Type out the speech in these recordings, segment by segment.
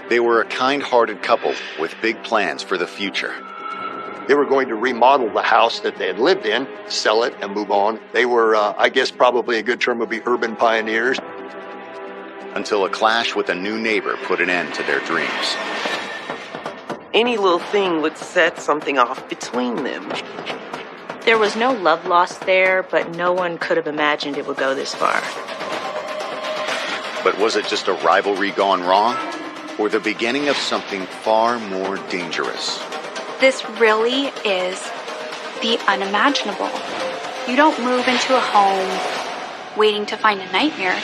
They were a kind-hearted couple with big plans for the future. They were going to remodel the house that they had lived in, sell it, and move on. They were, I guess probably a good term would be urban pioneers. Until a clash with a new neighbor put an end to their dreams. Any little thing would set something off between them. There was no love lost there, but no one could have imagined it would go this far. But was it just a rivalry gone wrong? Or the beginning of something far more dangerous? This really is the unimaginable. You don't move into a home waiting to find a nightmare.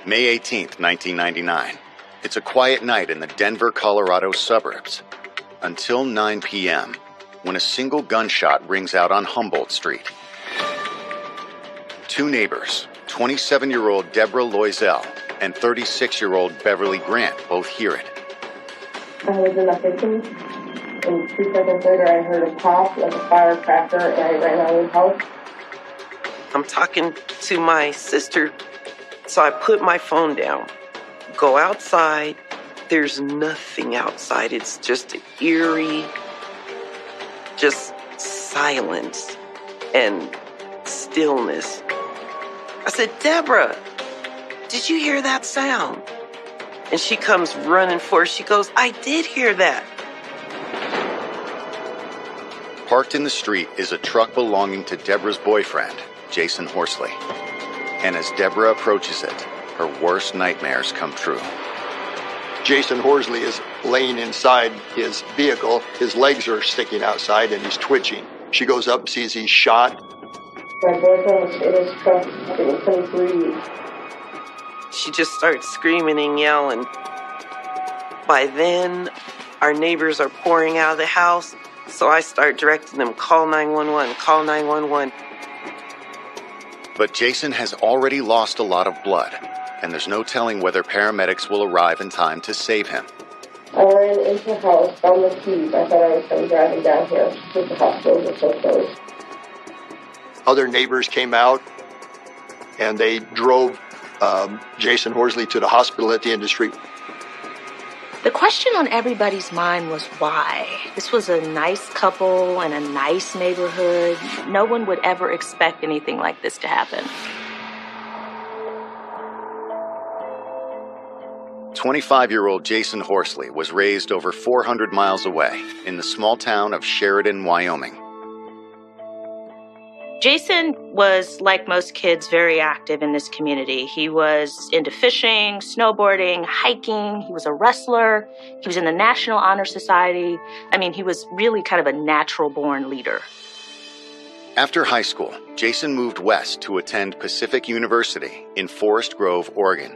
May 18th, 1999. It's a quiet night in the Denver, Colorado suburbs. Until 9 p.m., when a single gunshot rings out on Humboldt Street. Two neighbors, 27-year-old Deborah Loisel and 36-year-old Beverly Grant, both hear it. I was in the kitchen, and 2 seconds later I heard a pop, like a firecracker, and I ran out of the house. I'm talking to my sister, so I put my phone down, go outside. There's nothing outside. It's just eerie, just silence and stillness. I said, Deborah, did you hear that sound? And she comes running forward. She goes, I did hear that. Parked in the street is a truck belonging to Deborah's boyfriend, Jason Horsley. And as Deborah approaches it, her worst nightmares come true. Jason Horsley is laying inside his vehicle. His legs are sticking outside and he's twitching. She goes up and sees he's shot. My boyfriend was in his truck, and couldn't breathe. She just starts screaming and yelling. By then, our neighbors are pouring out of the house, so I start directing them, call 911, call 911. But Jason has already lost a lot of blood, and there's no telling whether paramedics will arrive in time to save him. I ran into the house, found the keys. I thought I was going driving down here because the hospitals were so close. Other neighbors came out, and they drove Jason Horsley to the hospital at the end of the street. The question on everybody's mind was why. This was a nice couple in a nice neighborhood. No one would ever expect anything like this to happen. 25-year-old Jason Horsley was raised over 400 miles away in the small town of Sheridan, Wyoming. Jason was, like most kids, very active in this community. He was into fishing, snowboarding, hiking. He was a wrestler. He was in the National Honor Society. I mean, he was really kind of a natural-born leader. After high school, Jason moved west to attend Pacific University in Forest Grove, Oregon.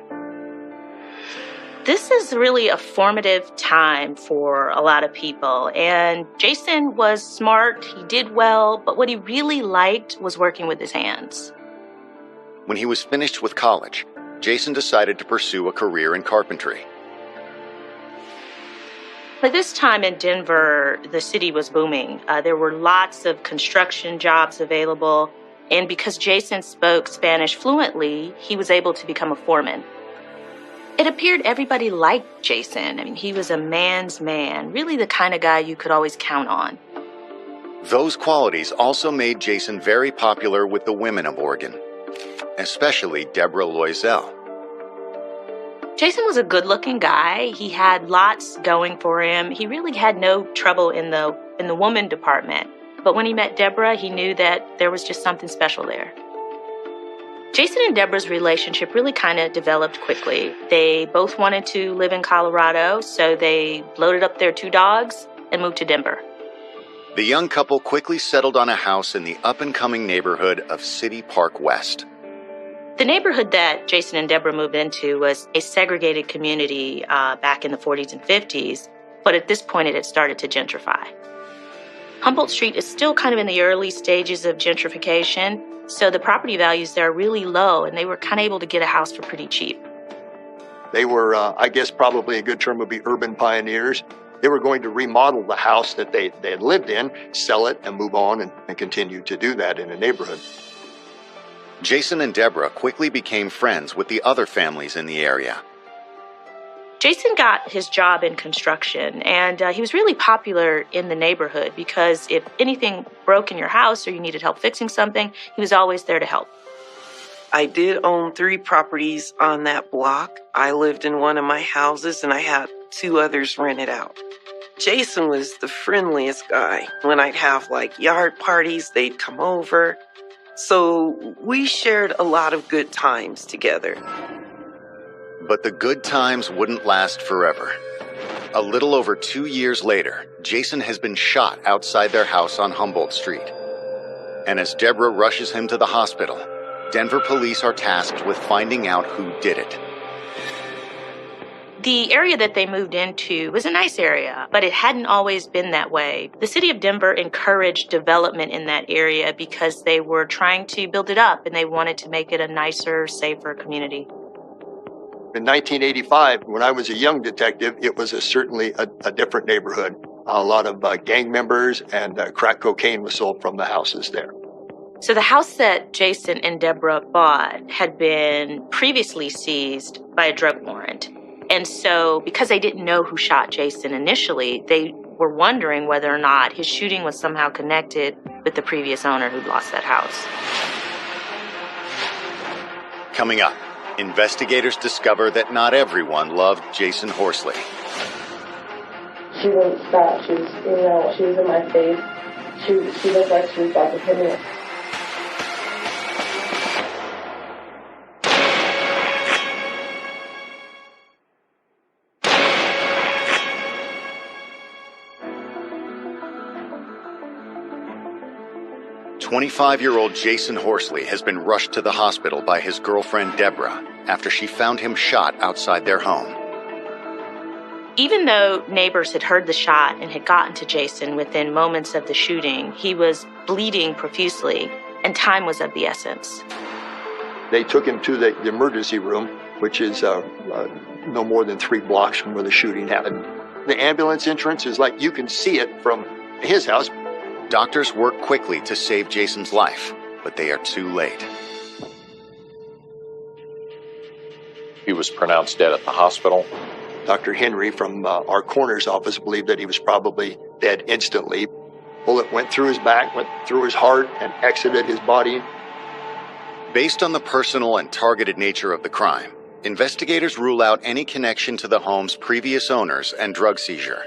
This is really a formative time for a lot of people, and Jason was smart, he did well, but what he really liked was working with his hands. When he was finished with college, Jason decided to pursue a career in carpentry. By this time in Denver, the city was booming. There were lots of construction jobs available, and because Jason spoke Spanish fluently, he was able to become a foreman. It appeared everybody liked Jason. I mean, he was a man's man, really the kind of guy you could always count on. Those qualities also made Jason very popular with the women of Oregon, especially Deborah Loisel. Jason was a good-looking guy. He had lots going for him. He really had no trouble in the woman department. But when he met Deborah, he knew that there was just something special there. Jason and Deborah's relationship really kind of developed quickly. They both wanted to live in Colorado, so they loaded up their 2 dogs and moved to Denver. The young couple quickly settled on a house in the up-and-coming neighborhood of City Park West. The neighborhood that Jason and Deborah moved into was a segregated community back in the 40s and 50s, but at this point it had started to gentrify. Humboldt Street is still kind of in the early stages of gentrification, So the property values there are really low, and they were kind of able to get a house for pretty cheap. They were, I guess probably a good term would be urban pioneers. They were going to remodel the house that they had lived in, sell it, and move on and continue to do that in a neighborhood. Jason and Deborah quickly became friends with the other families in the area. Jason got his job in construction, and he was really popular in the neighborhood because if anything broke in your house or you needed help fixing something, he was always there to help. I did own 3 properties on that block. I lived in one of my houses, and I had 2 others rented out. Jason was the friendliest guy. When I'd have yard parties, they'd come over. So we shared a lot of good times together. But the good times wouldn't last forever. A little over 2 years later, Jason has been shot outside their house on Humboldt Street. And as Deborah rushes him to the hospital, Denver police are tasked with finding out who did it. The area that they moved into was a nice area, but it hadn't always been that way. The city of Denver encouraged development in that area because they were trying to build it up and they wanted to make it a nicer, safer community. In 1985, when I was a young detective, it was certainly a different neighborhood. A lot of gang members and crack cocaine was sold from the houses there. So the house that Jason and Deborah bought had been previously seized by a drug warrant. And so because they didn't know who shot Jason initially, they were wondering whether or not his shooting was somehow connected with the previous owner who'd lost that house. Coming up, investigators discover that not everyone loved Jason Horsley. She wouldn't stop. She was in my face. She looked like she was about to hit me. "25-year-old Jason Horsley has been rushed to the hospital by his girlfriend Deborah after she found him shot outside their home. Even though neighbors had heard the shot and had gotten to Jason within moments of the shooting, he was bleeding profusely, and time was of the essence. They took him to the emergency room, which is no more than 3 blocks from where the shooting happened. The ambulance entrance is you can see it from his house. Doctors work quickly to save Jason's life, but they are too late. He was pronounced dead at the hospital. Dr. Henry from our coroner's office believed that he was probably dead instantly. Bullet went through his back, went through his heart, and exited his body. Based on the personal and targeted nature of the crime, investigators rule out any connection to the home's previous owners and drug seizure.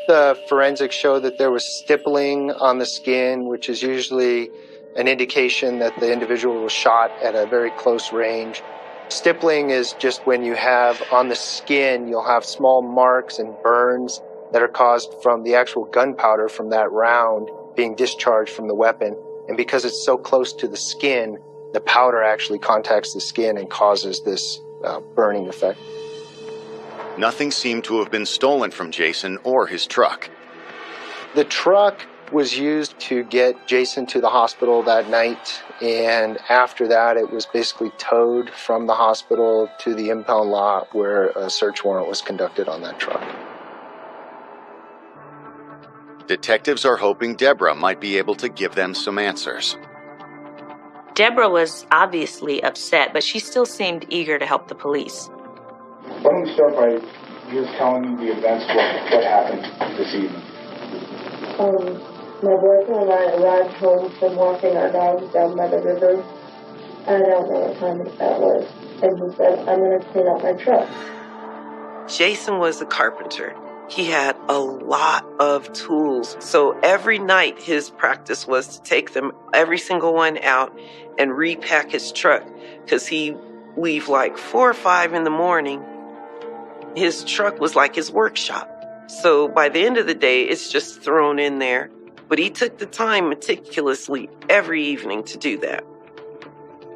The forensics show that there was stippling on the skin, which is usually an indication that the individual was shot at a very close range. Stippling is just when you have on the skin, you'll have small marks and burns that are caused from the actual gunpowder from that round being discharged from the weapon. And because it's so close to the skin, the powder actually contacts the skin and causes this burning effect. Nothing seemed to have been stolen from Jason or his truck. The truck was used to get Jason to the hospital that night, and after that it was basically towed from the hospital to the impound lot where a search warrant was conducted on that truck. Detectives are hoping Deborah might be able to give them some answers. Deborah was obviously upset, but she still seemed eager to help the police. Why don't we start by just telling me the events, what happened this evening? My boyfriend and I arrived home from walking our dogs down by the river. I don't know what time that was. And he said, I'm going to clean up my truck. Jason was a carpenter. He had a lot of tools. So every night his practice was to take them, every single one out and repack his truck because he'd leave 4 or 5 in the morning. His truck was like his workshop. So by the end of the day, it's just thrown in there. But he took the time meticulously every evening to do that.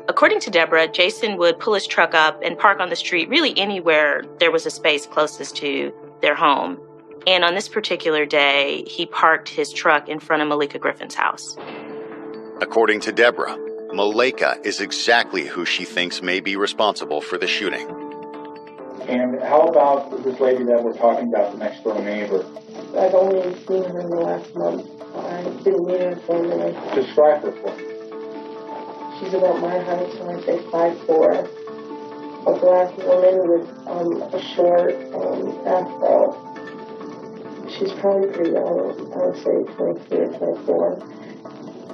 According to Deborah, Jason would pull his truck up and park on the street really anywhere there was a space closest to their home. And on this particular day, he parked his truck in front of Malika Griffin's house. According to Deborah, Malaika is exactly who she thinks may be responsible for the shooting. And how about this lady that we're talking about, the next door neighbor? I've only seen her in the last month. I didn't meet her for a minute. Describe her for me. She's about my height, so I'd say 5'4". A black woman with a short afro. She's probably pretty young. I would say 23 or 24.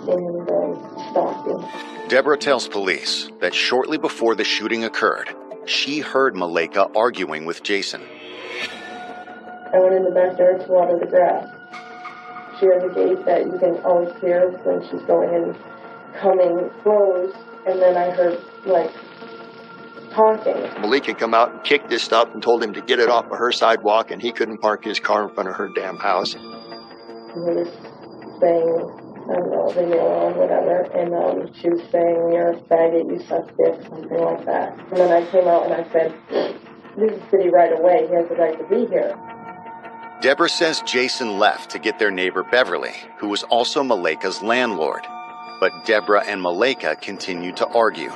And stalking. Deborah tells police that shortly before the shooting occurred, she heard Malaika arguing with Jason. I went in the backyard to water the grass. She has a gate that you can always hear when she's going and coming close, and then I heard, talking. Malika come out and kicked this stuff and told him to get it off of her sidewalk, and he couldn't park his car in front of her damn house. He was saying, I don't know, leave me alone, whatever, and she was saying, you're a faggot, you suck dick, something like that. And then I came out and I said, this is city right away, he has the right to be here. Deborah says Jason left to get their neighbor Beverly, who was also Malaika's landlord. But Deborah and Malaika continued to argue.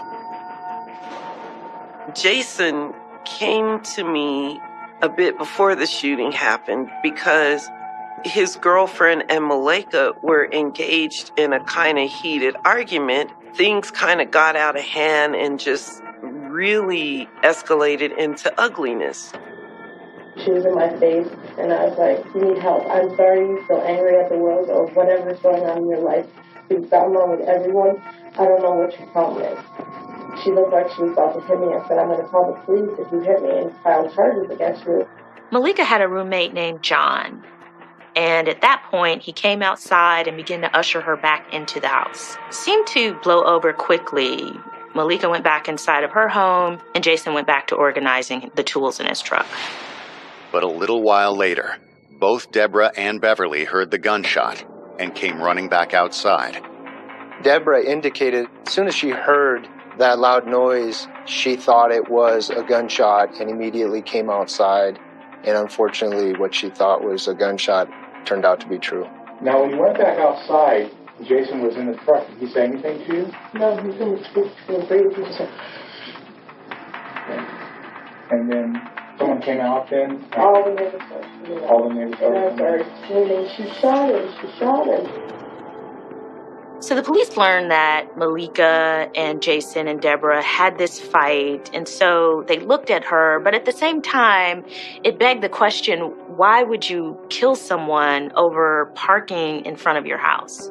Jason came to me a bit before the shooting happened because his girlfriend and Malaika were engaged in a kind of heated argument. Things kind of got out of hand and just really escalated into ugliness. She was in my face, and I was like, you need help. I'm sorry you feel angry at the world or whatever's going on in your life. You've gotten along with everyone. I don't know what your problem is. She looked like she was about to hit me. I said, I'm going to call the police if you hit me and file charges against you. Malaika had a roommate named John. And at that point, he came outside and began to usher her back into the house. Seemed to blow over quickly. Malaika went back inside of her home, and Jason went back to organizing the tools in his truck. But a little while later, both Deborah and Beverly heard the gunshot and came running back outside. Deborah indicated as soon as she heard that loud noise, she thought it was a gunshot and immediately came outside. And unfortunately, what she thought was a gunshot turned out to be true. Now, when you went back outside, Jason was in the truck. Did he say anything to you? No, he couldn't speak to me. He just said... And then someone came out then? All the neighbors started. All the neighbors started. And I started screaming, she shot him, she shot him. So the police learned that Malaika and Jason and Deborah had this fight, and so they looked at her, but at the same time, it begged the question, why would you kill someone over parking in front of your house?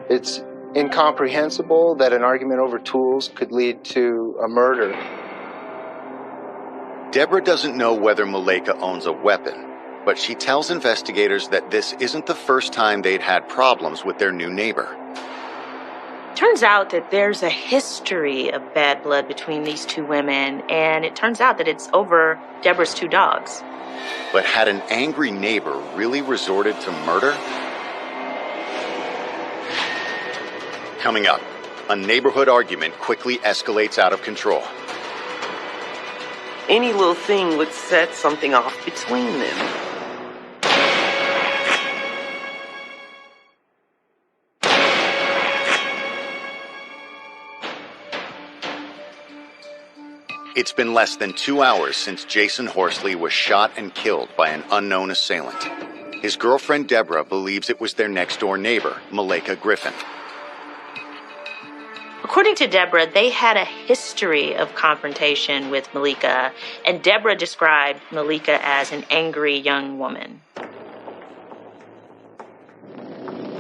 It's incomprehensible that an argument over tools could lead to a murder. Deborah doesn't know whether Malaika owns a weapon, but she tells investigators that this isn't the first time they'd had problems with their new neighbor. Turns out that there's a history of bad blood between these two women, and it turns out that it's over Deborah's two dogs. But had an angry neighbor really resorted to murder? Coming up, a neighborhood argument quickly escalates out of control. Any little thing would set something off between them. It's been less than 2 hours since Jason Horsley was shot and killed by an unknown assailant. His girlfriend Deborah believes it was their next-door neighbor, Malaika Griffin. According to Deborah, they had a history of confrontation with Malaika, and Deborah described Malaika as an angry young woman.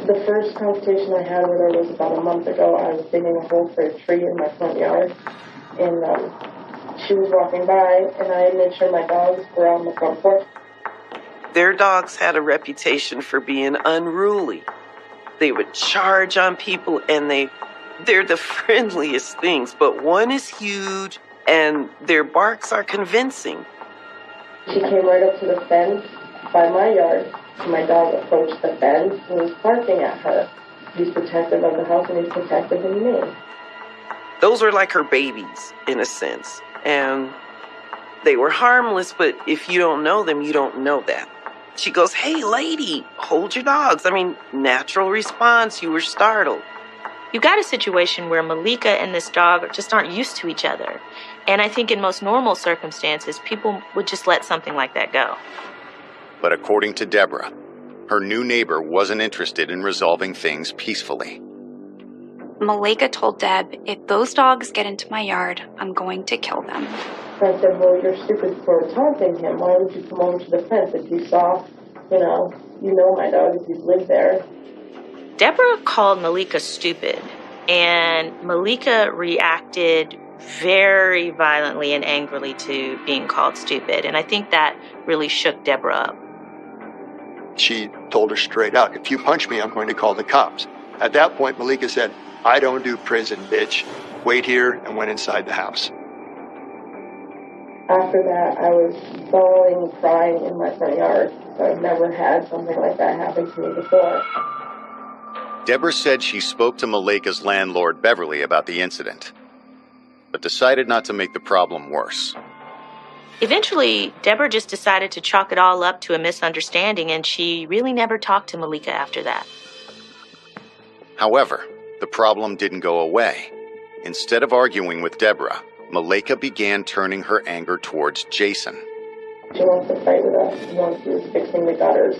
The first conversation I had with her was about a month ago. I was digging a hole for a tree in my front yard, and she was walking by, and I made sure my dogs were on the front porch. Their dogs had a reputation for being unruly. They would charge on people, and they're the friendliest things, but one is huge, and their barks are convincing. She came right up to the fence by my yard. My dog approached the fence and was barking at her. He's protective of the house, and he's protective of me. Those were like her babies, in a sense. And they were harmless, but if you don't know them, you don't know that. She goes, "Hey, lady, hold your dogs." I mean, natural response. You were startled. You got a situation where Malika and this dog just aren't used to each other. And I think in most normal circumstances, people would just let something like that go. But according to Deborah, her new neighbor wasn't interested in resolving things peacefully. Malika told Deb, if those dogs get into my yard, I'm going to kill them. I said, well, you're stupid for taunting him. Why would you come over to the fence if you saw, you know my dogs, you've lived there. Deborah called Malika stupid, and Malika reacted very violently and angrily to being called stupid. And I think that really shook Deborah up. She told her straight out, if you punch me, I'm going to call the cops. At that point, Malika said, I don't do prison, bitch. Wait here, and went inside the house. After that, I was bawling, crying in my front yard. So I've never had something like that happen to me before. Deborah said she spoke to Malika's landlord, Beverly, about the incident, but decided not to make the problem worse. Eventually, Deborah just decided to chalk it all up to a misunderstanding, and she really never talked to Malika after that. However, the problem didn't go away. Instead of arguing with Deborah, Malika began turning her anger towards Jason. She wants to fight with us once he was fixing the gutters.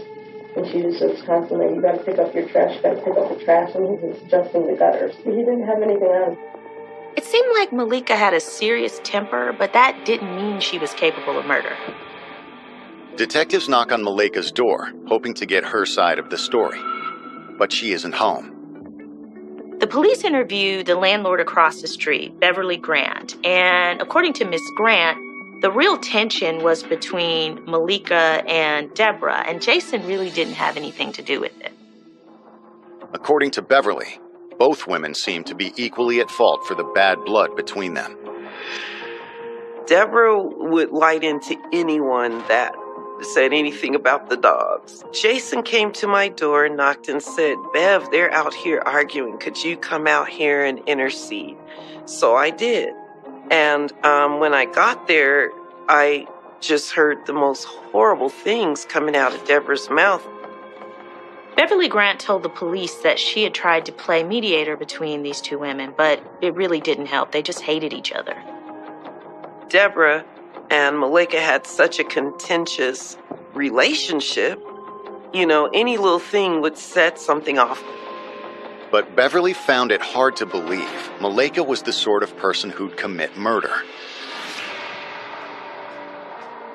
And she was just constantly, you gotta pick up your trash, you gotta pick up the trash, and he was adjusting the gutters. He didn't have anything on. It seemed like Malika had a serious temper, but that didn't mean she was capable of murder. Detectives knock on Malika's door, hoping to get her side of the story. But she isn't home. The police interviewed the landlord across the street, Beverly Grant, and according to Miss Grant, the real tension was between Malika and Deborah, and Jason really didn't have anything to do with it. According to Beverly, both women seemed to be equally at fault for the bad blood between them. Deborah would light into anyone that said anything about the dogs. Jason came to my door and knocked and said, "Bev, they're out here arguing. Could you come out here and intercede?" So I did. And when I got there, I just heard the most horrible things coming out of Deborah's mouth. Beverly Grant told the police that she had tried to play mediator between these two women, but it really didn't help. They just hated each other. Deborah and Malika had such a contentious relationship. Any little thing would set something off. But Beverly found it hard to believe Malika was the sort of person who'd commit murder.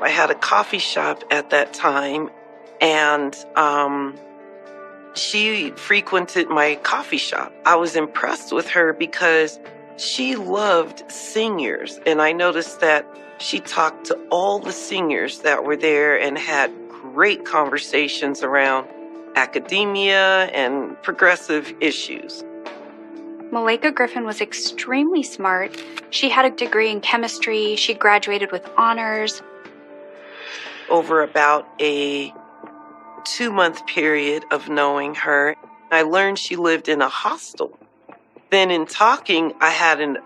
I had a coffee shop at that time, and she frequented my coffee shop. I was impressed with her because she loved seniors, and I noticed that she talked to all the seniors that were there and had great conversations around academia and progressive issues. Malika Griffin was extremely smart. She had a degree in chemistry. She graduated with honors. Over about a 2-month period of knowing her, I learned she lived in a hostel. Then in talking, I had an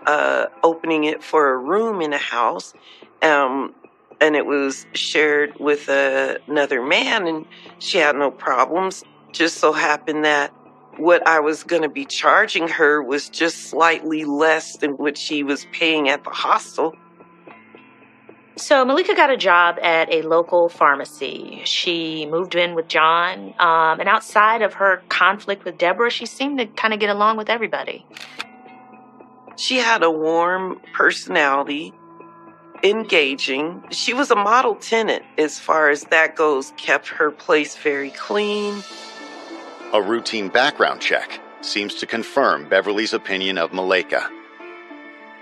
opening it for a room in a house, and it was shared with another man, and she had no problems. Just so happened that what I was going to be charging her was just slightly less than what she was paying at the hostel. So Malika got a job at a local pharmacy. She moved in with John, and outside of her conflict with Deborah, she seemed to kind of get along with everybody. She had a warm personality, engaging. She was a model tenant as far as that goes, kept her place very clean. A routine background check seems to confirm Beverly's opinion of Malika.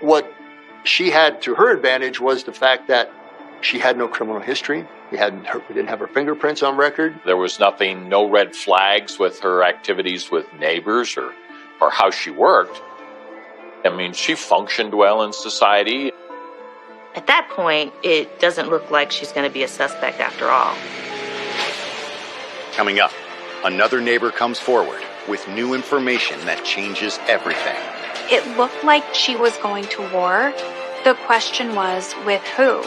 What she had to her advantage was the fact that she had no criminal history. We didn't have her fingerprints on record. There was no red flags with her activities with neighbors or how she worked. I mean, she functioned well in society. At that point, it doesn't look like she's going to be a suspect after all. Coming up, another neighbor comes forward with new information that changes everything. It looked like she was going to war. The question was, with who?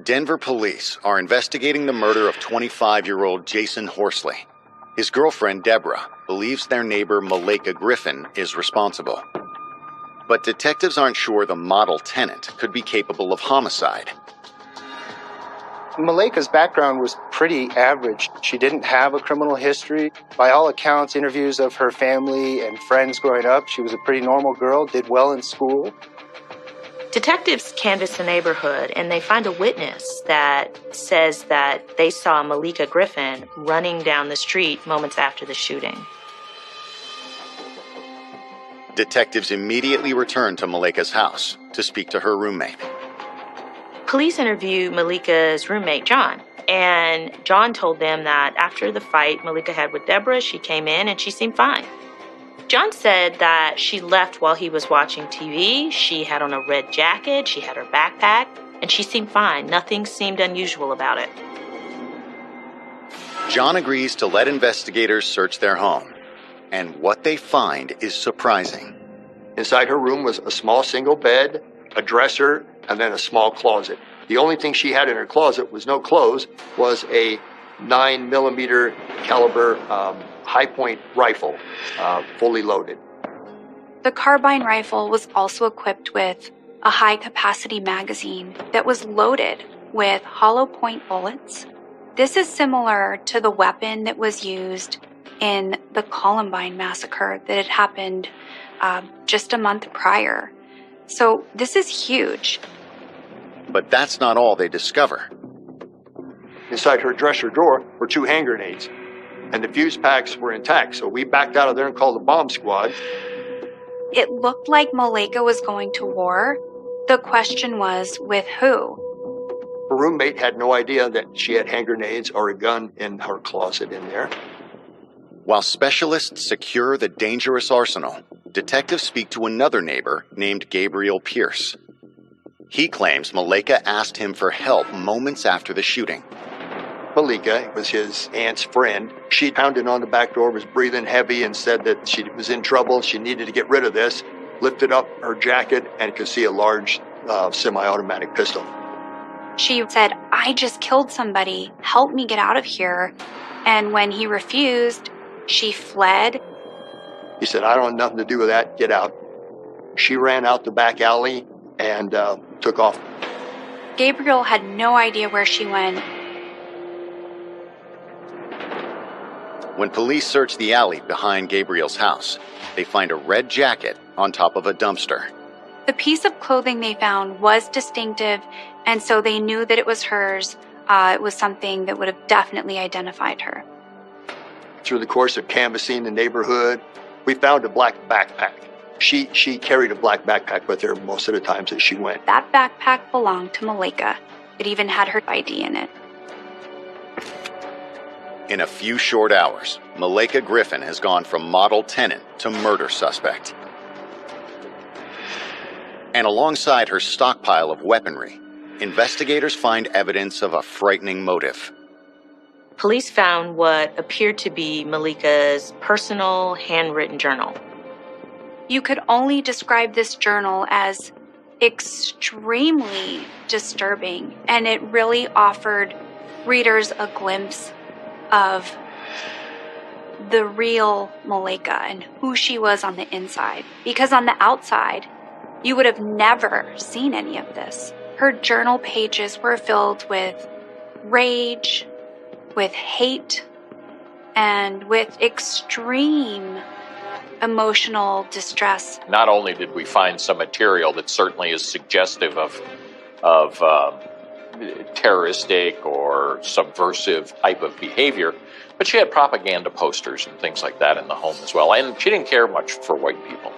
Denver police are investigating the murder of 25-year-old Jason Horsley. His girlfriend, Deborah, believes their neighbor, Malaika Griffin, is responsible. But detectives aren't sure the model tenant could be capable of homicide. Malaika's background was pretty average. She didn't have a criminal history. By all accounts, interviews of her family and friends growing up, she was a pretty normal girl, did well in school. Detectives canvass the neighborhood and they find a witness that says that they saw Malaika Griffin running down the street moments after the shooting. Detectives immediately return to Malaika's house to speak to her roommate. Police interview Malaika's roommate, John, and John told them that after the fight Malaika had with Deborah, she came in and she seemed fine. John said that she left while he was watching TV. She had on a red jacket, she had her backpack, and she seemed fine. Nothing seemed unusual about it. John agrees to let investigators search their home, and what they find is surprising. Inside her room was a small single bed, a dresser, and then a small closet. The only thing she had in her closet was no clothes, was a 9mm caliber high-point rifle, fully loaded. The carbine rifle was also equipped with a high-capacity magazine that was loaded with hollow point bullets. This is similar to the weapon that was used in the Columbine massacre that had happened just a month prior. So this is huge. But that's not all they discover. Inside her dresser drawer were 2 hand grenades, and the fuse packs were intact, so we backed out of there and called the bomb squad. It looked like Malaika was going to war. The question was, with who? Her roommate had no idea that she had hand grenades or a gun in her closet in there. While specialists secure the dangerous arsenal, detectives speak to another neighbor named Gabriel Pierce. He claims Malaika asked him for help moments after the shooting. Malaika was his aunt's friend. She pounded on the back door, was breathing heavy, and said that she was in trouble. She needed to get rid of this. Lifted up her jacket and could see a large semi-automatic pistol. She said, "I just killed somebody. Help me get out of here." And when he refused, she fled. He said, "I don't have nothing to do with that. Get out." She ran out the back alley and took off. Gabriel had no idea where she went. When police search the alley behind Gabriel's house, they find a red jacket on top of a dumpster. The piece of clothing they found was distinctive, and so they knew that it was hers. It was something that would have definitely identified her. Through the course of canvassing the neighborhood, we found a black backpack. She carried a black backpack with her most of the times that she went. That backpack belonged to Malaika. It even had her ID in it. In a few short hours, Malaika Griffin has gone from model tenant to murder suspect. And alongside her stockpile of weaponry, investigators find evidence of a frightening motive. Police found what appeared to be Malaika's personal handwritten journal. You could only describe this journal as extremely disturbing, and it really offered readers a glimpse of the real Malaika and who she was on the inside. Because on the outside, you would have never seen any of this. Her journal pages were filled with rage, with hate, and with extreme emotional distress. Not only did we find some material that certainly is suggestive of terroristic or subversive type of behavior, but she had propaganda posters and things like that in the home as well. And she didn't care much for white people.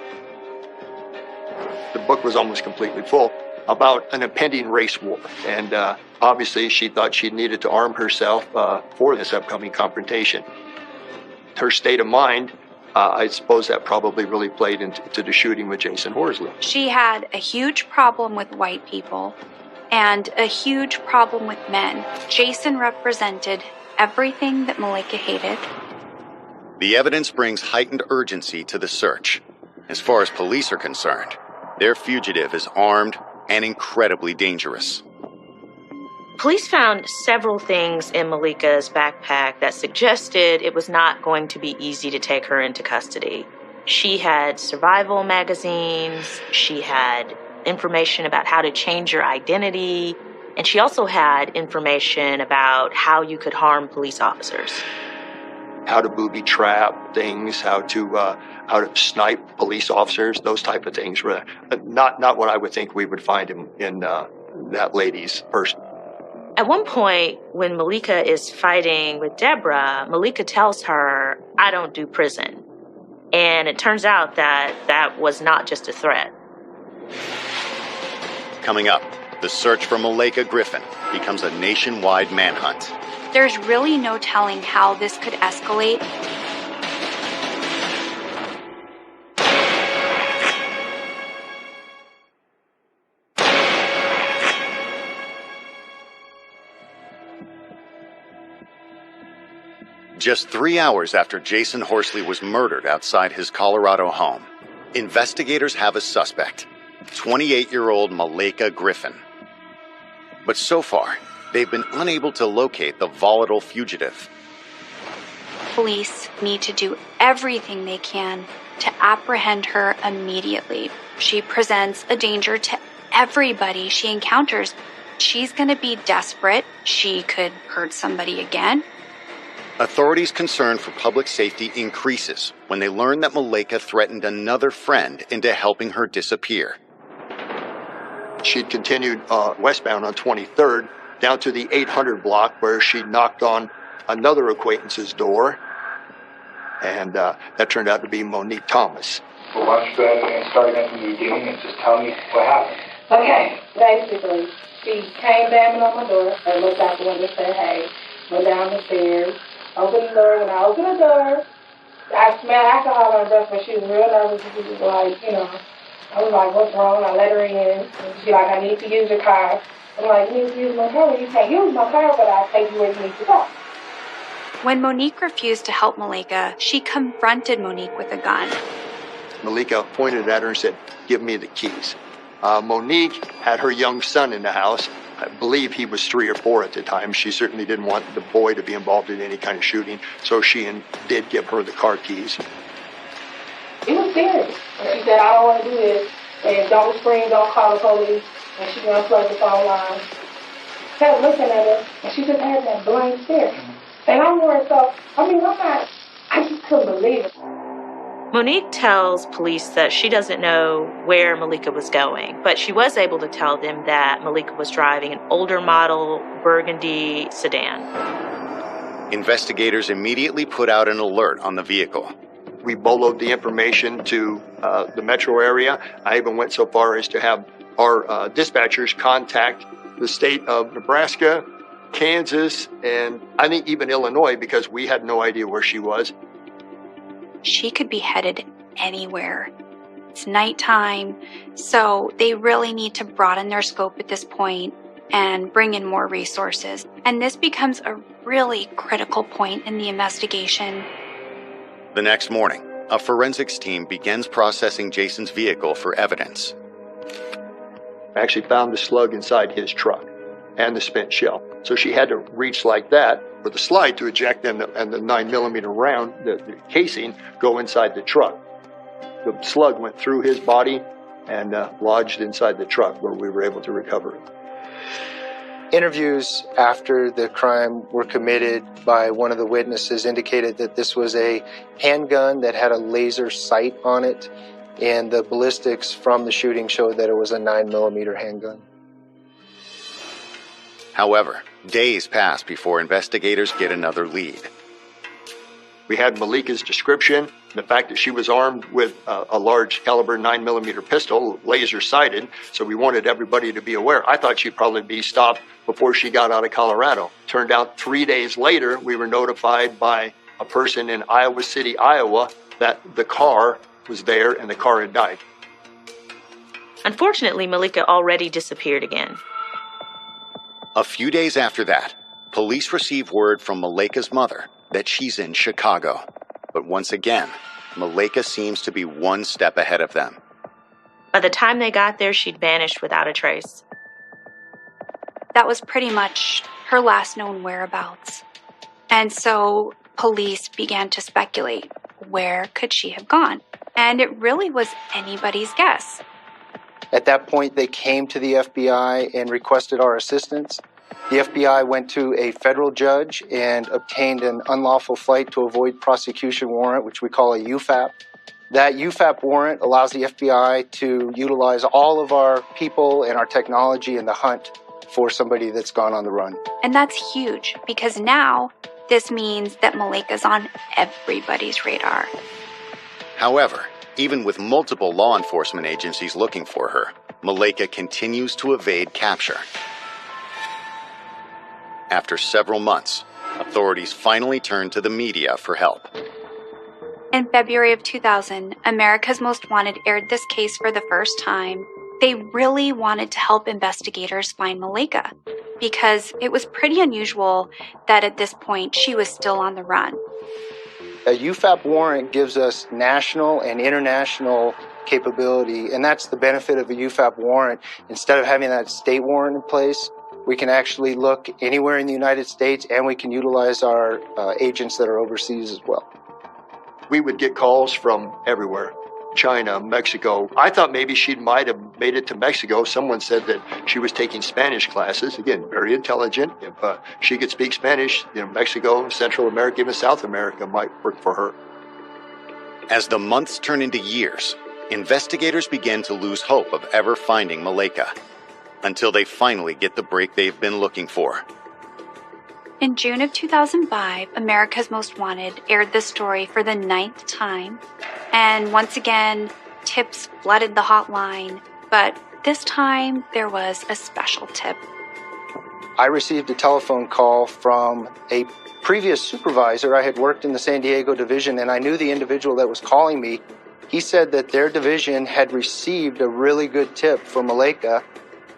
The book was almost completely full about an impending race war. And obviously she thought she needed to arm herself for this upcoming confrontation. Her state of mind, I suppose that probably really played into the shooting with Jason Horsley. She had a huge problem with white people and a huge problem with men. Jason represented everything that Malaika hated. The evidence brings heightened urgency to the search. As far as police are concerned, their fugitive is armed and incredibly dangerous. Police found several things in Malika's backpack that suggested it was not going to be easy to take her into custody. She had survival magazines, she had information about how to change your identity, and she also had information about how you could harm police officers. How to booby trap things, how to snipe police officers, those type of things. Not what I would think we would find in that lady's person. At one point, when Malika is fighting with Deborah, Malika tells her, "I don't do prison." And it turns out that that was not just a threat. Coming up, the search for Malika Griffin becomes a nationwide manhunt. There's really no telling how this could escalate. Just 3 hours after Jason Horsley was murdered outside his Colorado home, investigators have a suspect, 28-year-old Malika Griffin. But so far, they've been unable to locate the volatile fugitive. Police need to do everything they can to apprehend her immediately. She presents a danger to everybody she encounters. She's going to be desperate. She could hurt somebody again. Authorities' concern for public safety increases when they learn that Malika threatened another friend into helping her disappear. She'd continued westbound on 23rd down to the 800 block where she knocked on another acquaintance's door, and that turned out to be Monique Thomas. Well, why don't you go ahead and start into the beginning and just tell me what happened? Okay, basically, she came banging on my door. I looked out the window and said, "Hey," went down the stairs, opened the door. When I opened the door, I smelled alcohol on her breath, but she was real nervous. She was like, I was like, "What's wrong?" I let her in. And she like, "I need to use your car." I'm like, "You need to use my car?" "Well, you can't use my car, but I'll take you where you need to go." When Monique refused to help Malika, she confronted Monique with a gun. Malika pointed at her and said, "Give me the keys." Monique had her young son in the house. I believe he was 3 or 4 at the time. She certainly didn't want the boy to be involved in any kind of shooting, so she did give her the car keys. It was serious. And she said, "I don't want to do this. And don't scream, don't call the police." And she unplugged the phone line. Kept looking at her, and she just had that blank stare. And I'm worried, I just couldn't believe it. Monique tells police that she doesn't know where Malika was going, but she was able to tell them that Malika was driving an older model burgundy sedan. Investigators immediately put out an alert on the vehicle. We boloed the information to the metro area. I even went so far as to have our dispatchers contact the state of Nebraska, Kansas, and I think even Illinois, because we had no idea where she was. She could be headed anywhere. It's nighttime, so they really need to broaden their scope at this point and bring in more resources. And this becomes a really critical point in the investigation. The next morning, a forensics team begins processing Jason's vehicle for evidence. I actually found the slug inside his truck and the spent shell. So she had to reach like that for the slide to eject, and the 9mm round, the casing, go inside the truck. The slug went through his body and lodged inside the truck, where we were able to recover it. Interviews after the crime were committed by one of the witnesses indicated that this was a handgun that had a laser sight on it, and the ballistics from the shooting showed that it was a 9mm handgun. However, days pass before investigators get another lead. We had Malika's description, the fact that she was armed with a large caliber 9mm pistol, laser sighted, so we wanted everybody to be aware. I thought she'd probably be stopped before she got out of Colorado. Turned out 3 days later, we were notified by a person in Iowa City, Iowa, that the car was there and the car had died. Unfortunately, Malika already disappeared again. A few days after that, police receive word from Malika's mother that she's in Chicago. But once again, Malika seems to be one step ahead of them. By the time they got there, she'd vanished without a trace. That was pretty much her last known whereabouts. And so police began to speculate, where could she have gone? And it really was anybody's guess. At that point, they came to the FBI and requested our assistance. The FBI went to a federal judge and obtained an unlawful flight to avoid prosecution warrant, which we call a UFAP. That UFAP warrant allows the FBI to utilize all of our people and our technology in the hunt for somebody that's gone on the run. And that's huge, because now this means that Malaika's on everybody's radar. However, even with multiple law enforcement agencies looking for her, Malaika continues to evade capture. After several months, authorities finally turned to the media for help. In February of 2000, America's Most Wanted aired this case for the first time. They really wanted to help investigators find Malaika, because it was pretty unusual that at this point she was still on the run. A UFAP warrant gives us national and international capability, and that's the benefit of a UFAP warrant. Instead of having that state warrant in place, we can actually look anywhere in the United States, and we can utilize our agents that are overseas as well. We would get calls from everywhere. China, Mexico. I thought maybe she might have made it to Mexico. Someone said that she was taking Spanish classes. Again, very intelligent. If she could speak Spanish, Mexico, Central America, even South America might work for her. As the months turn into years, investigators begin to lose hope of ever finding Malaika, until they finally get the break they've been looking for. In June of 2005, America's Most Wanted aired the story for the 9th time. And once again, tips flooded the hotline. But this time, there was a special tip. I received a telephone call from a previous supervisor. I had worked in the San Diego division, and I knew the individual that was calling me. He said that their division had received a really good tip for Malaika.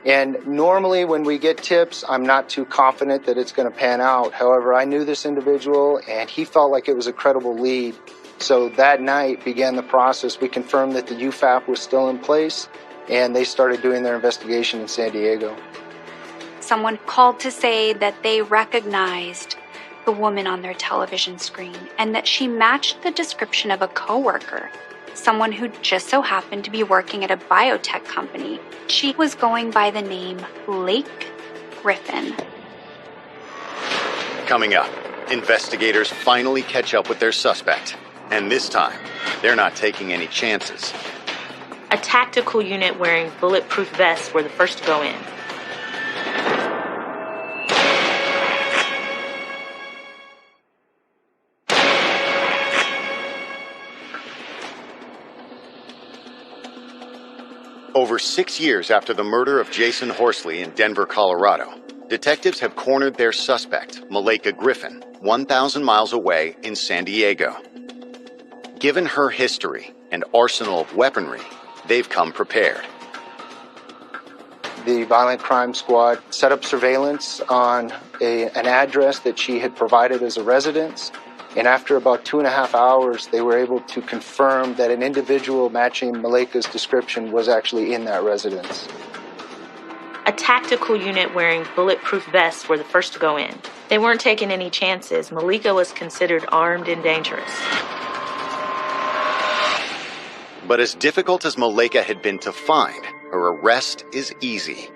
And normally when we get tips, I'm not too confident that it's going to pan out. However, I knew this individual, and he felt like it was a credible lead. So that night began the process. We confirmed that the UFAP was still in place, and they started doing their investigation in San Diego. Someone called to say that they recognized the woman on their television screen and that she matched the description of a coworker, someone who just so happened to be working at a biotech company. She was going by the name Lake Griffin. Coming up, investigators finally catch up with their suspect. And this time, they're not taking any chances. A tactical unit wearing bulletproof vests were the first to go in. Over 6 years after the murder of Jason Horsley in Denver, Colorado, detectives have cornered their suspect, Malaika Griffin, 1,000 miles away in San Diego. Given her history and arsenal of weaponry, they've come prepared. The Violent Crime Squad set up surveillance on an address that she had provided as a residence. And after about 2.5 hours, they were able to confirm that an individual matching Malaika's description was actually in that residence. A tactical unit wearing bulletproof vests were the first to go in. They weren't taking any chances. Malaika was considered armed and dangerous. But as difficult as Malaika had been to find, her arrest is easy.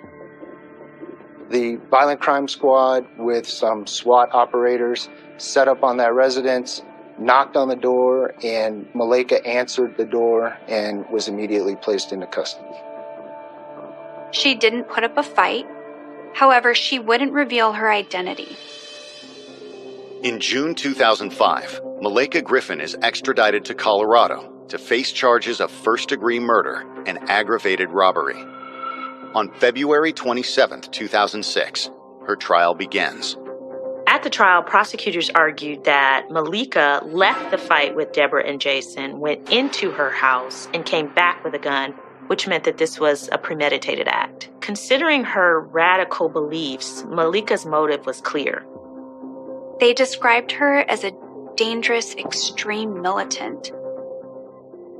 The Violent Crime Squad, with some SWAT operators, set up on that residence, knocked on the door, and Malaika answered the door and was immediately placed into custody. She didn't put up a fight. However, she wouldn't reveal her identity. In June 2005, Malaika Griffin is extradited to Colorado to face charges of first-degree murder and aggravated robbery. On February 27, 2006, her trial begins. At the trial, prosecutors argued that Malaika left the fight with Deborah and Jason, went into her house, and came back with a gun, which meant that this was a premeditated act. Considering her radical beliefs, Malaika's motive was clear. They described her as a dangerous, extreme militant.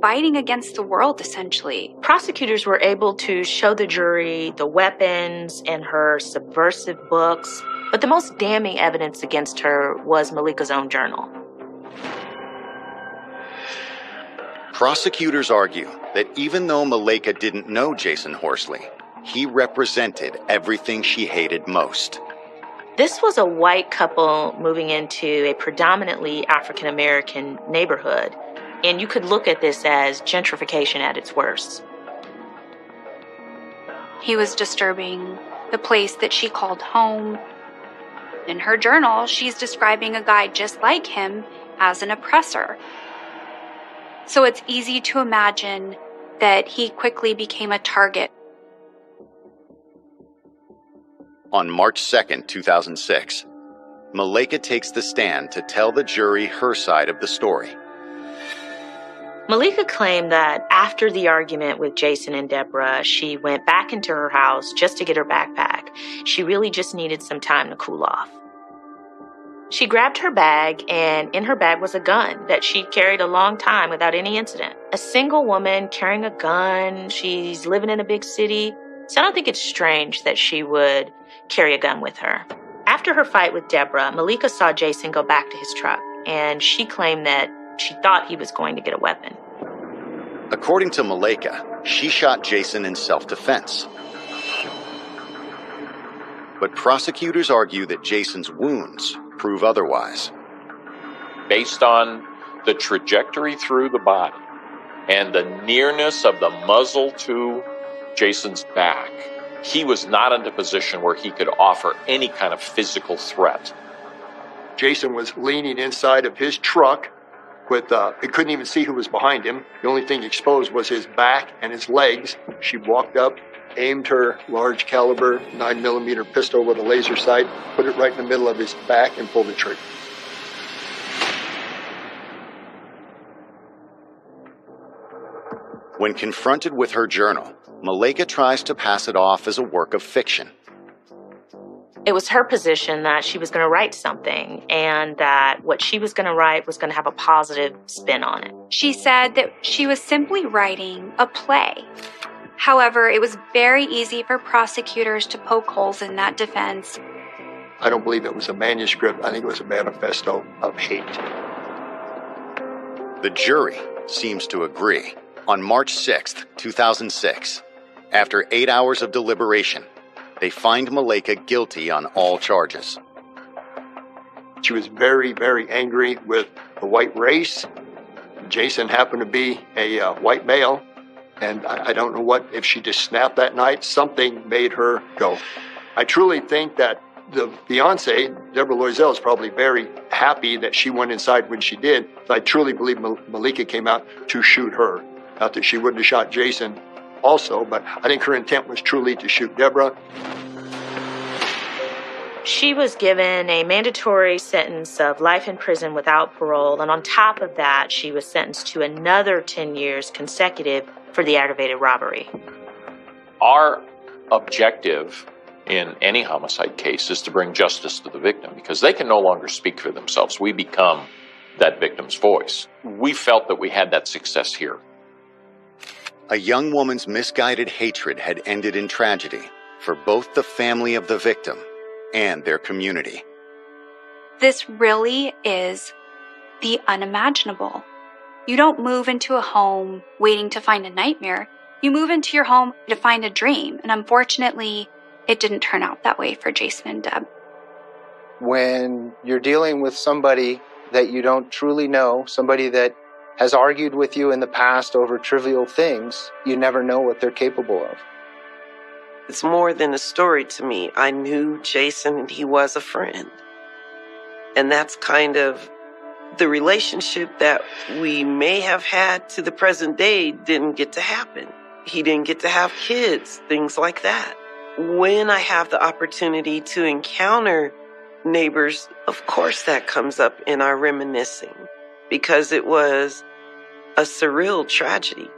fighting against the world, essentially. Prosecutors were able to show the jury the weapons and her subversive books, but the most damning evidence against her was Malika's own journal. Prosecutors argue that even though Malika didn't know Jason Horsley, he represented everything she hated most. This was a white couple moving into a predominantly African American neighborhood, and you could look at this as gentrification at its worst. He was disturbing the place that she called home. In her journal, she's describing a guy just like him as an oppressor. So it's easy to imagine that he quickly became a target. On March 2nd, 2006, Malika takes the stand to tell the jury her side of the story. Malika claimed that after the argument with Jason and Deborah, she went back into her house just to get her backpack. She really just needed some time to cool off. She grabbed her bag, and in her bag was a gun that she'd carried a long time without any incident. A single woman carrying a gun, she's living in a big city, so I don't think it's strange that she would carry a gun with her. After her fight with Deborah, Malika saw Jason go back to his truck, and she claimed that she thought he was going to get a weapon. According to Malika, she shot Jason in self-defense. But prosecutors argue that Jason's wounds prove otherwise. Based on the trajectory through the body and the nearness of the muzzle to Jason's back, he was not in a position where he could offer any kind of physical threat. Jason was leaning inside of his truck with, he couldn't even see who was behind him. The only thing exposed was his back and his legs. She walked up, aimed her large caliber 9mm pistol with a laser sight, put it right in the middle of his back and pulled the trigger. When confronted with her journal, Malika tries to pass it off as a work of fiction. It was her position that she was going to write something and that what she was going to write was going to have a positive spin on it. She said that she was simply writing a play. However, it was very easy for prosecutors to poke holes in that defense. I don't believe it was a manuscript. I think it was a manifesto of hate. The jury seems to agree. On March 6th, 2006, after 8 hours of deliberation, they find Malika guilty on all charges. She was very, very angry with the white race. Jason happened to be a white male, and I don't know what, if she just snapped that night, something made her go. I truly think that the fiance, Deborah Loisel, is probably very happy that she went inside when she did. I truly believe Malika came out to shoot her. Not that she wouldn't have shot Jason also, but I think her intent was truly to shoot Deborah. She was given a mandatory sentence of life in prison without parole, and on top of that, she was sentenced to another 10 years consecutive for the aggravated robbery. Our objective in any homicide case is to bring justice to the victim because they can no longer speak for themselves. We become that victim's voice. We felt that we had that success here. A young woman's misguided hatred had ended in tragedy for both the family of the victim and their community. This really is the unimaginable. You don't move into a home waiting to find a nightmare. You move into your home to find a dream. And unfortunately, it didn't turn out that way for Jason and Deb. When you're dealing with somebody that you don't truly know, somebody that has argued with you in the past over trivial things, you never know what they're capable of. It's more than a story to me. I knew Jason and he was a friend. And that's kind of the relationship that we may have had to the present day didn't get to happen. He didn't get to have kids, things like that. When I have the opportunity to encounter neighbors, of course that comes up in our reminiscing because it was a surreal tragedy.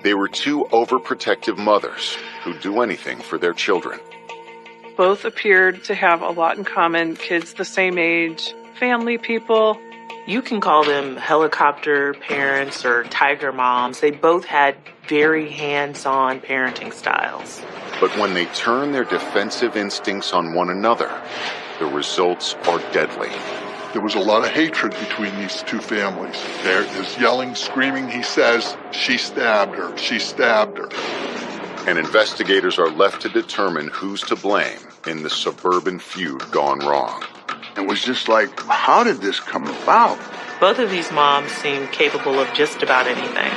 They were two overprotective mothers who'd do anything for their children. Both appeared to have a lot in common, kids the same age, family people. You can call them helicopter parents or tiger moms. They both had very hands-on parenting styles. But when they turn their defensive instincts on one another, the results are deadly. There was a lot of hatred between these two families. There is yelling, screaming. He says, she stabbed her, she stabbed her. And investigators are left to determine who's to blame in the suburban feud gone wrong. It was just like, how did this come about? Both of these moms seem capable of just about anything.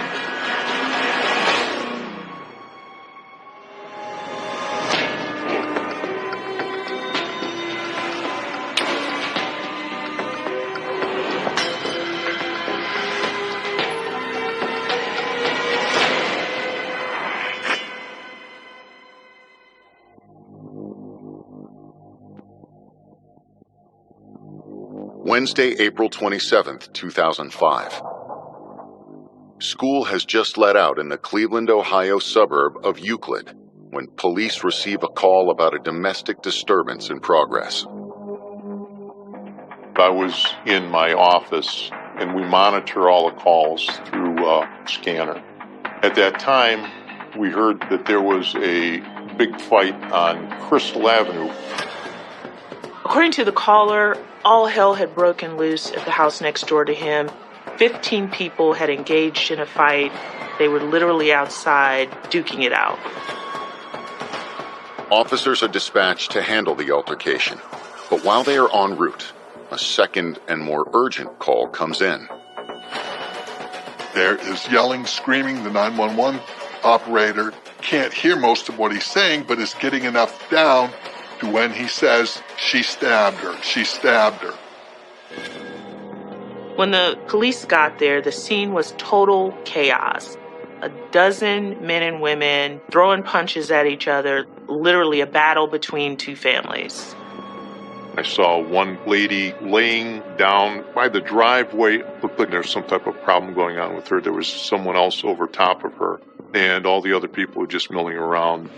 Wednesday, April 27th, 2005. School has just let out in the Cleveland, Ohio suburb of Euclid when police receive a call about a domestic disturbance in progress. I was in my office, and we monitor all the calls through a scanner. At that time, we heard that there was a big fight on Crystal Avenue. According to the caller, all hell had broken loose at the house next door to him. 15 people had engaged in a fight. They were literally outside duking it out. Officers are dispatched to handle the altercation, but while they are en route, a second and more urgent call comes in. There is yelling, screaming. The 911 operator can't hear most of what he's saying, but is getting enough down to when he says, she stabbed her, she stabbed her. When the police got there, the scene was total chaos. A dozen men and women throwing punches at each other, literally a battle between two families. I saw one lady laying down by the driveway. Looked like there was some type of problem going on with her. There was someone else over top of her, and all the other people were just milling around.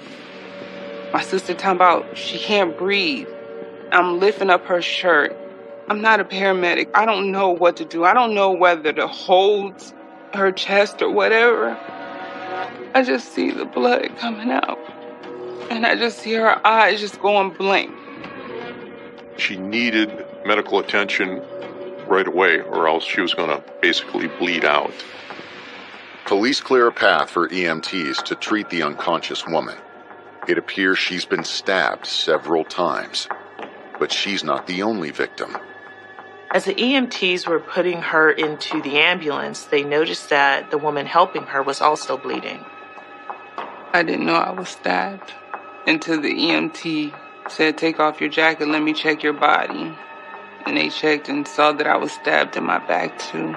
My sister talking about she can't breathe. I'm lifting up her shirt. I'm not a paramedic. I don't know what to do. I don't know whether to hold her chest or whatever. I just see the blood coming out. And I just see her eyes just going blank. She needed medical attention right away, or else she was going to basically bleed out. Police clear a path for EMTs to treat the unconscious woman. It appears she's been stabbed several times, but she's not the only victim. As the EMTs were putting her into the ambulance, they noticed that the woman helping her was also bleeding. I didn't know I was stabbed until the EMT said, take off your jacket, let me check your body. And they checked and saw that I was stabbed in my back too.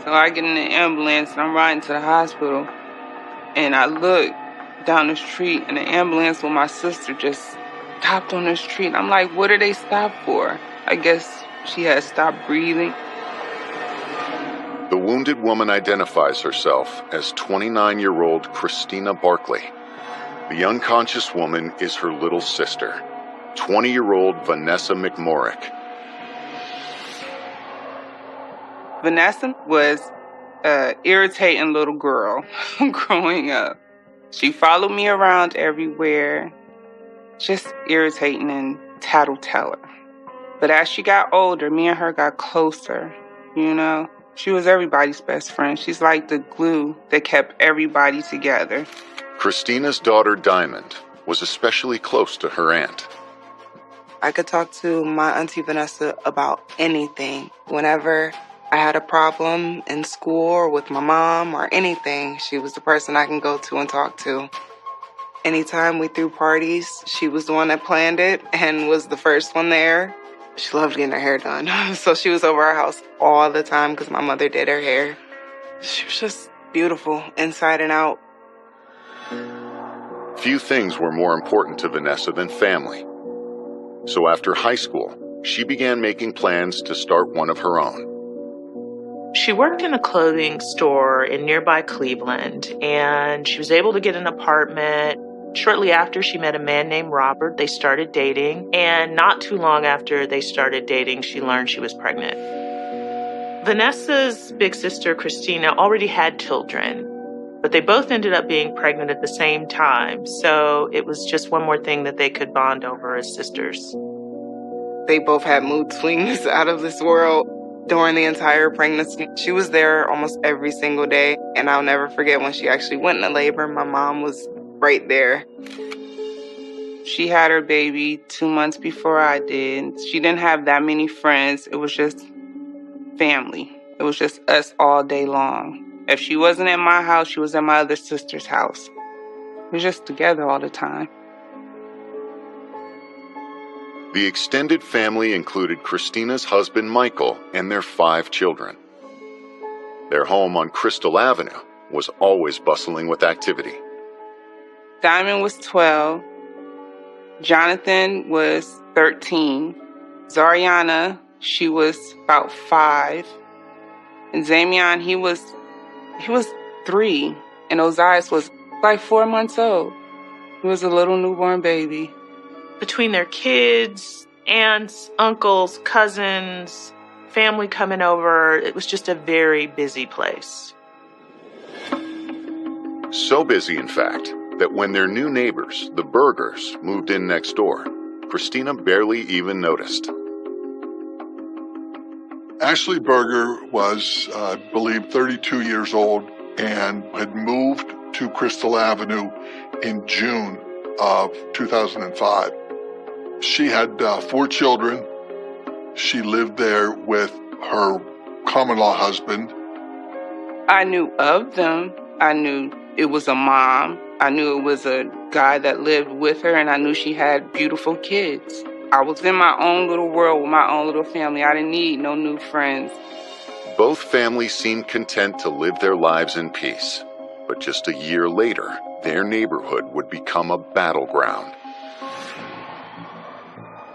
So I get in the ambulance and I'm riding to the hospital, and I look down the street and the ambulance with my sister just stopped on the street. I'm like, what did they stop for? I guess she had stopped breathing. The wounded woman identifies herself as 29-year-old Christina Barkley. The unconscious woman is her little sister, 20-year-old Vanessa McMorrick. Vanessa was an irritating little girl growing up. She followed me around everywhere, just irritating and tattleteller. But as she got older, me and her got closer, you know. She was everybody's best friend. She's like the glue that kept everybody together. Christina's daughter, Diamond, was especially close to her aunt. I could talk to my auntie Vanessa about anything. Whenever I had a problem in school or with my mom or anything, she was the person I can go to and talk to. Anytime we threw parties, she was the one that planned it and was the first one there. She loved getting her hair done. So she was over our house all the time because my mother did her hair. She was just beautiful inside and out. Few things were more important to Vanessa than family. So after high school, she began making plans to start one of her own. She worked in a clothing store in nearby Cleveland, and she was able to get an apartment. Shortly after, she met a man named Robert. They started dating, and not too long after they started dating, she learned she was pregnant. Vanessa's big sister, Christina, already had children, but they both ended up being pregnant at the same time, so it was just one more thing that they could bond over as sisters. They both had mood swings out of this world during the entire pregnancy. She was there almost every single day, and I'll never forget when she actually went into labor. My mom was right there. She had her baby 2 months before I did. She didn't have that many friends. It was just family. It was just us all day long. If she wasn't at my house, she was at my other sister's house. We were just together all the time. The extended family included Christina's husband, Michael, and their 5 children. Their home on Crystal Avenue was always bustling with activity. Diamond was 12. Jonathan was 13. Zariana, she was about 5. And Zamian, he was 3. And Ozias was like 4 months old. He was a little newborn baby. Between their kids, aunts, uncles, cousins, family coming over, it was just a very busy place. So busy, in fact, that when their new neighbors, the Bergers, moved in next door, Christina barely even noticed. Ashley Berger was, I believe, 32 years old and had moved to Crystal Avenue in June of 2005. She had 4 children. She lived there with her common-law husband. I knew of them. I knew it was a mom. I knew it was a guy that lived with her, and I knew she had beautiful kids. I was in my own little world with my own little family. I didn't need no new friends. Both families seemed content to live their lives in peace. But just a year later, their neighborhood would become a battleground.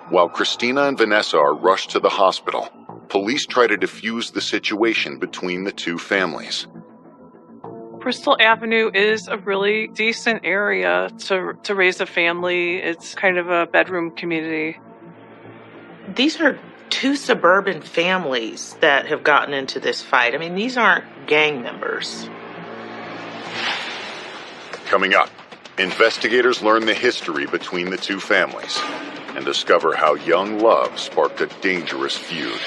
While Christina and Vanessa are rushed to the hospital, police try to defuse the situation between the two families. Crystal Avenue is a really decent area to raise a family. It's kind of a bedroom community. These are 2 suburban families that have gotten into this fight. I mean, these aren't gang members. Coming up, investigators learn the history between the 2 families and discover how young love sparked a dangerous feud.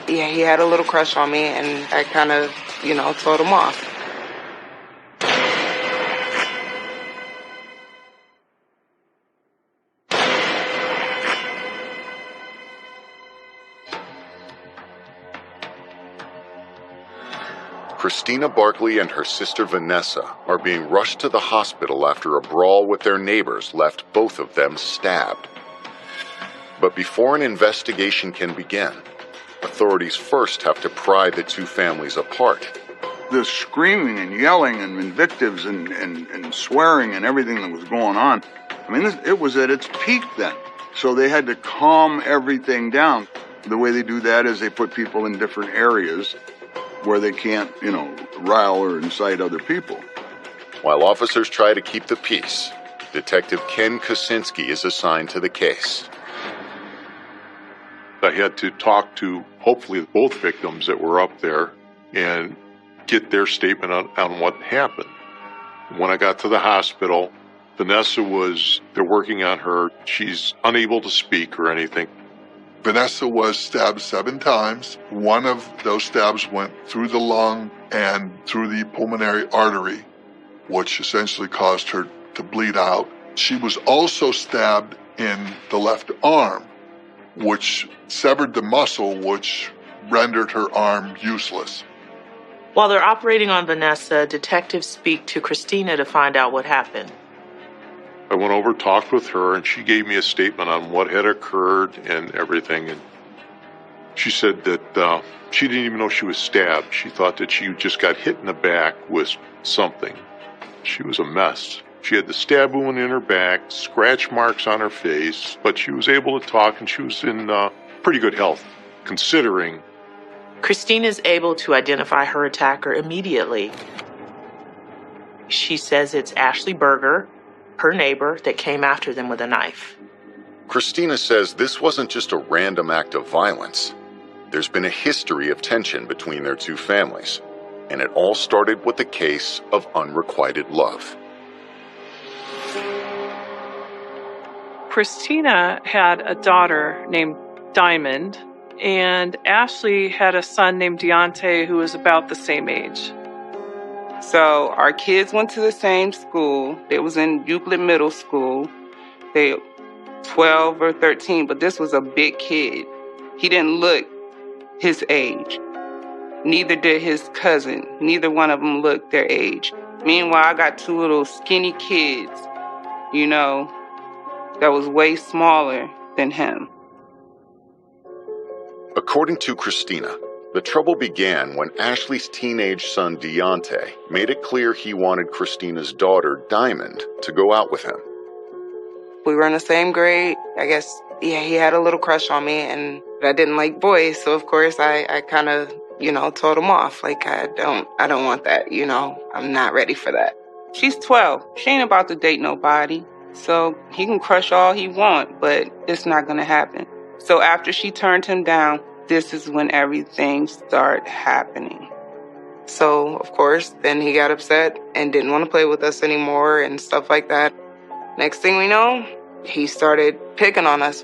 Yeah, he had a little crush on me, and I kind of, told him off. Christina Barkley and her sister Vanessa are being rushed to the hospital after a brawl with their neighbors left both of them stabbed. But before an investigation can begin, authorities first have to pry the 2 families apart. The screaming and yelling and invectives and swearing and everything that was going on, it was at its peak then. So they had to calm everything down. The way they do that is they put people in different areas where they can't, rile or incite other people. While officers try to keep the peace, Detective Ken Kosinski is assigned to the case. I had to talk to, hopefully, both victims that were up there and get their statement on what happened. When I got to the hospital, Vanessa they're working on her. She's unable to speak or anything. Vanessa was stabbed 7 times. One of those stabs went through the lung and through the pulmonary artery, which essentially caused her to bleed out. She was also stabbed in the left arm, which severed the muscle, which rendered her arm useless. While they're operating on Vanessa, detectives speak to Christina to find out what happened. I went over, talked with her, and she gave me a statement on what had occurred and everything. And she said that she didn't even know she was stabbed. She thought that she just got hit in the back with something. She was a mess. She had the stab wound in her back, scratch marks on her face, but she was able to talk, and she was in pretty good health, considering Christina is able to identify her attacker immediately. She says it's Ashley Berger, her neighbor, that came after them with a knife. Christina says this wasn't just a random act of violence. There's been a history of tension between their two families, and it all started with a case of unrequited love. Christina had a daughter named Diamond, and Ashley had a son named Deontay who was about the same age. So our kids went to the same school. They was in Euclid Middle School. They 12 or 13, but this was a big kid. He didn't look his age. Neither did his cousin. Neither one of them looked their age. Meanwhile, I got two little skinny kids, that was way smaller than him. According to Christina, the trouble began when Ashley's teenage son Deontay made it clear he wanted Christina's daughter Diamond to go out with him. We were in the same grade. I guess, he had a little crush on me, and I didn't like boys, so of course I kind of, told him off. Like, I don't want that, I'm not ready for that. She's 12. She ain't about to date nobody. So he can crush all he want, but it's not going to happen. So after she turned him down, this is when everything started happening. So, of course, then he got upset and didn't want to play with us anymore and stuff like that. Next thing we know, he started picking on us.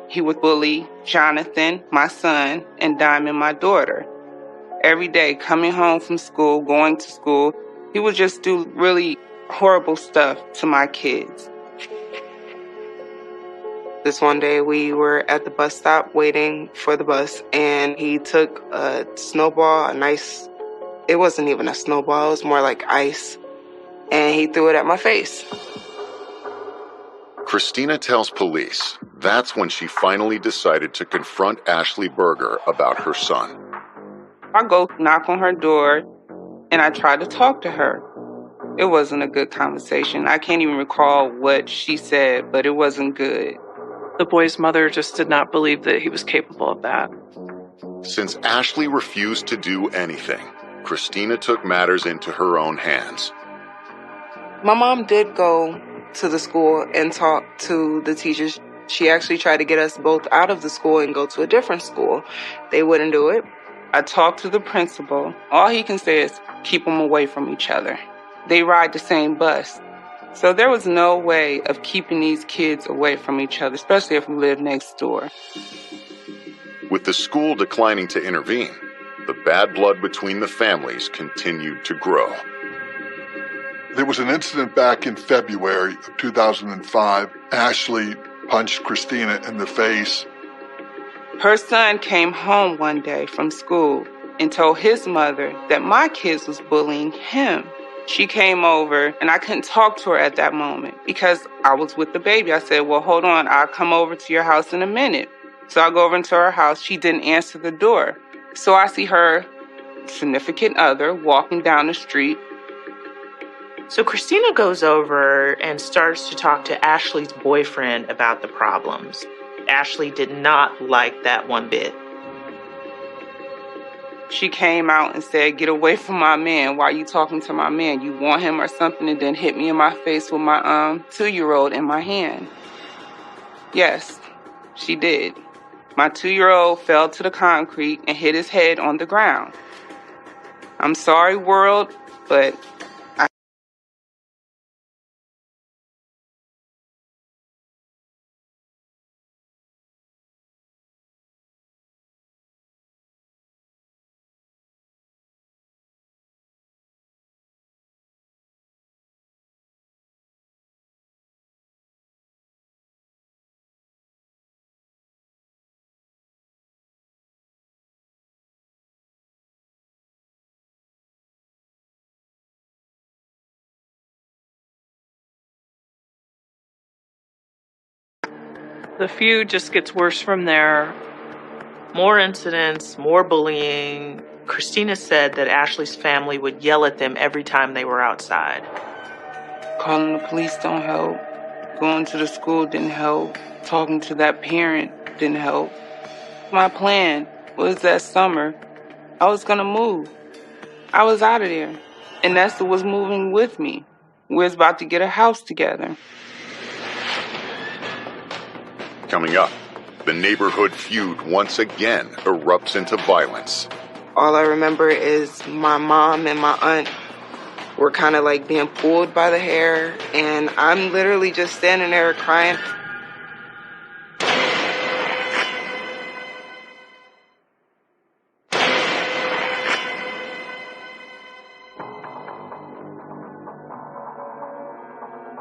He would bully Jonathan, my son, and Diamond, my daughter. Every day, coming home from school, going to school, he would just do really horrible stuff to my kids. This one day we were at the bus stop waiting for the bus, and he took a snowball, it wasn't even a snowball, it was more like ice, and he threw it at my face. Christina tells police that's when she finally decided to confront Ashley Berger about her son. I go knock on her door, and I try to talk to her. It wasn't a good conversation. I can't even recall what she said, but it wasn't good. The boy's mother just did not believe that he was capable of that. Since Ashley refused to do anything, Christina took matters into her own hands. My mom did go to the school and talk to the teachers. She actually tried to get us both out of the school and go to a different school. They wouldn't do it. I talked to the principal. All he can say is keep them away from each other. They ride the same bus. So there was no way of keeping these kids away from each other, especially if we lived next door. With the school declining to intervene, the bad blood between the families continued to grow. There was an incident back in February of 2005. Ashley punched Christina in the face. Her son came home one day from school and told his mother that my kids was bullying him. She came over, and I couldn't talk to her at that moment because I was with the baby. I said, well, hold on, I'll come over to your house in a minute. So I go over into her house. She didn't answer the door. So I see her significant other walking down the street. So Christina goes over and starts to talk to Ashley's boyfriend about the problems. Ashley did not like that one bit. She came out and said, get away from my man. Why are you talking to my man? You want him or something? And then hit me in my face with my 2-year-old in my hand. Yes, she did. My 2-year-old fell to the concrete and hit his head on the ground. I'm sorry, world, but The feud just gets worse from there. More incidents, more bullying. Christina said that Ashley's family would yell at them every time they were outside. Calling the police don't help. Going to the school didn't help. Talking to that parent didn't help. My plan was that summer. I was gonna move. I was out of there. And Nessa was moving with me. We was about to get a house together. Coming up, the neighborhood feud once again erupts into violence. All I remember is my mom and my aunt were kind of like being pulled by the hair, and I'm literally just standing there crying.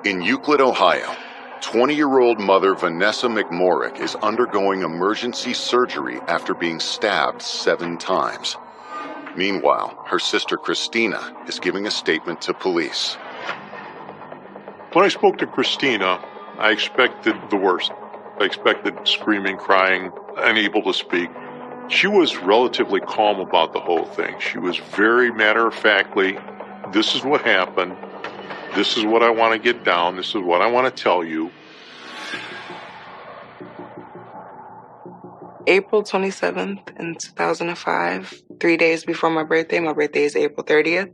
In Euclid, Ohio, 20-year-old mother Vanessa McMorrick is undergoing emergency surgery after being stabbed 7 times. Meanwhile, her sister Christina is giving a statement to police. When I spoke to Christina, I expected the worst. I expected screaming, crying, unable to speak. She was relatively calm about the whole thing. She was very matter-of-factly, this is what happened. This is what I want to get down. This is what I want to tell you. April 27th in 2005, 3 days before my birthday. My birthday is April 30th.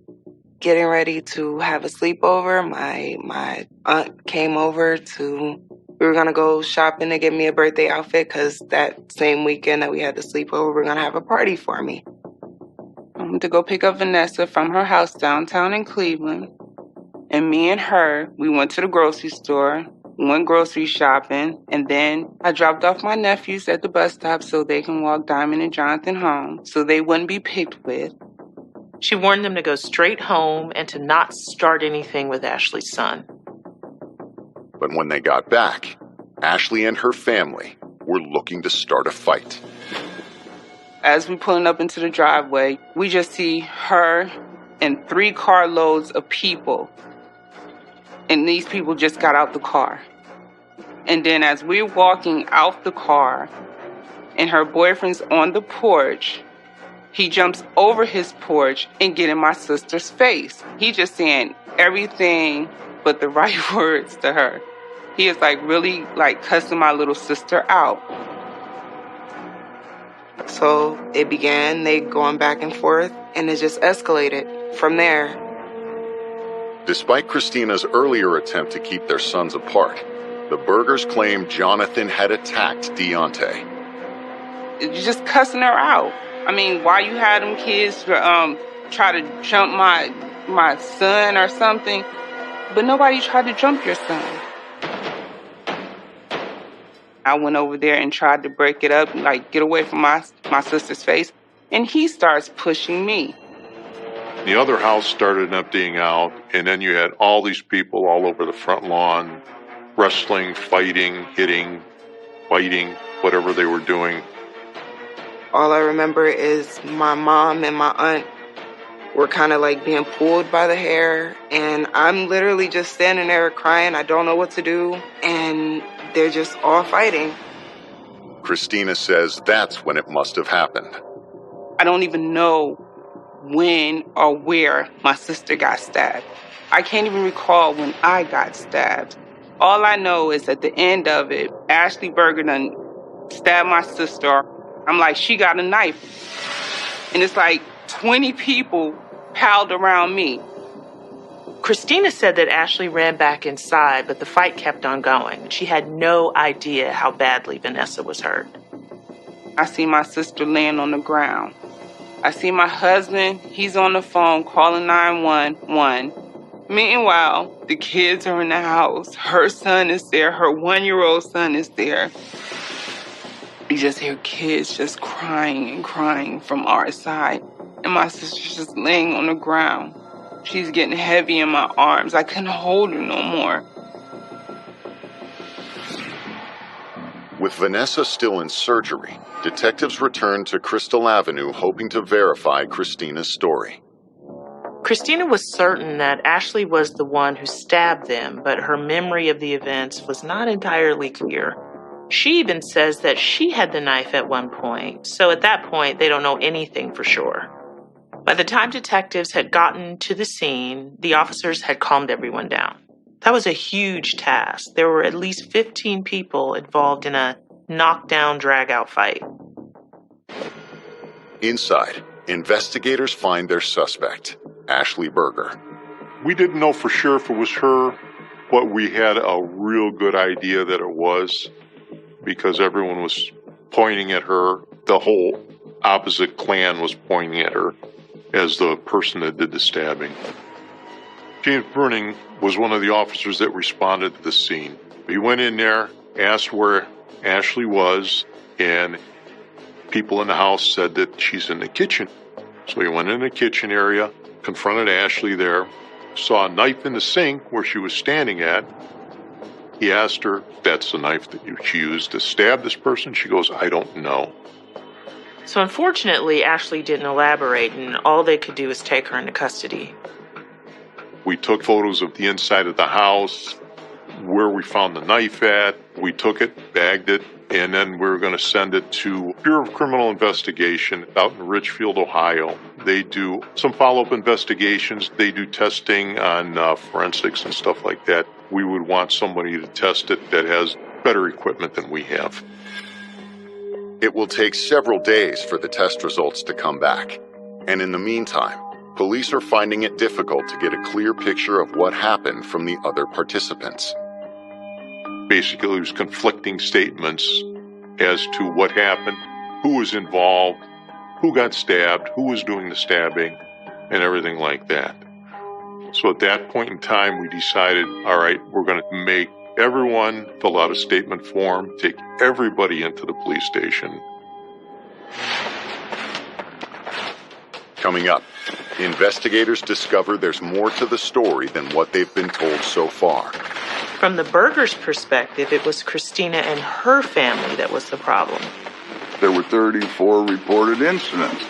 Getting ready to have a sleepover. My aunt came over we were going to go shopping to get me a birthday outfit because that same weekend that we had the sleepover, we were going to have a party for me. I went to go pick up Vanessa from her house downtown in Cleveland. And me and her, we went to the grocery store, went grocery shopping, and then I dropped off my nephews at the bus stop so they can walk Diamond and Jonathan home so they wouldn't be picked with. She warned them to go straight home and to not start anything with Ashley's son. But when they got back, Ashley and her family were looking to start a fight. As we pulling up into the driveway, we just see her and 3 carloads of people. And these people just got out the car. And then as we're walking out the car and her boyfriend's on the porch, he jumps over his porch and get in my sister's face. He just saying everything but the right words to her. He is really cussing my little sister out. So it began, they going back and forth, and it just escalated from there. Despite Christina's earlier attempt to keep their sons apart, the Bergers claim Jonathan had attacked Deontay. You're just cussing her out. I mean, why you had them kids try to jump my son or something, but nobody tried to jump your son. I went over there and tried to break it up, get away from my sister's face, and he starts pushing me. The other house started emptying out, and then you had all these people all over the front lawn, wrestling, fighting, hitting, biting, whatever they were doing. All I remember is my mom and my aunt were kind of being pulled by the hair, and I'm literally just standing there crying. I don't know what to do, and they're just all fighting. Christina says that's when it must have happened. I don't even know when or where my sister got stabbed. I can't even recall when I got stabbed. All I know is at the end of it, Ashley Berger done stabbed my sister. I'm like, she got a knife. And it's 20 people piled around me. Christina said that Ashley ran back inside, but the fight kept on going. She had no idea how badly Vanessa was hurt. I see my sister laying on the ground. I see my husband, he's on the phone calling 911. Meanwhile, the kids are in the house. Her son is there. Her 1-year-old son is there. You just hear kids just crying and crying from our side. And my sister's just laying on the ground. She's getting heavy in my arms. I couldn't hold her no more. With Vanessa still in surgery, detectives returned to Crystal Avenue hoping to verify Christina's story. Christina was certain that Ashley was the one who stabbed them, but her memory of the events was not entirely clear. She even says that she had the knife at one point, so at that point they don't know anything for sure. By the time detectives had gotten to the scene, the officers had calmed everyone down. That was a huge task. There were at least 15 people involved in a knockdown, drag-out fight. Inside, investigators find their suspect, Ashley Berger. We didn't know for sure if it was her, but we had a real good idea that it was because everyone was pointing at her. The whole opposite clan was pointing at her as the person that did the stabbing. James Bruning was one of the officers that responded to the scene. He went in there, asked where Ashley was, and people in the house said that she's in the kitchen. So he went in the kitchen area, confronted Ashley there, saw a knife in the sink where she was standing at. He asked her, that's the knife that she used to stab this person? She goes, I don't know. So unfortunately, Ashley didn't elaborate, and all they could do was take her into custody. We took photos of the inside of the house, where we found the knife at. We took it, bagged it, and then we were going to send it to Bureau of Criminal Investigation out in Richfield, Ohio. They do some follow-up investigations. They do testing on forensics and stuff like that. We would want somebody to test it that has better equipment than we have. It will take several days for the test results to come back. And in the meantime, police are finding it difficult to get a clear picture of what happened from the other participants. Basically, it was conflicting statements as to what happened, who was involved, who got stabbed, who was doing the stabbing, and everything like that. So at that point in time, we decided, all right, we're going to make everyone fill out a statement form, take everybody into the police station. Coming up, investigators discover there's more to the story than what they've been told so far. From the Berger's perspective, it was Christina and her family that was the problem. There were 34 reported incidents.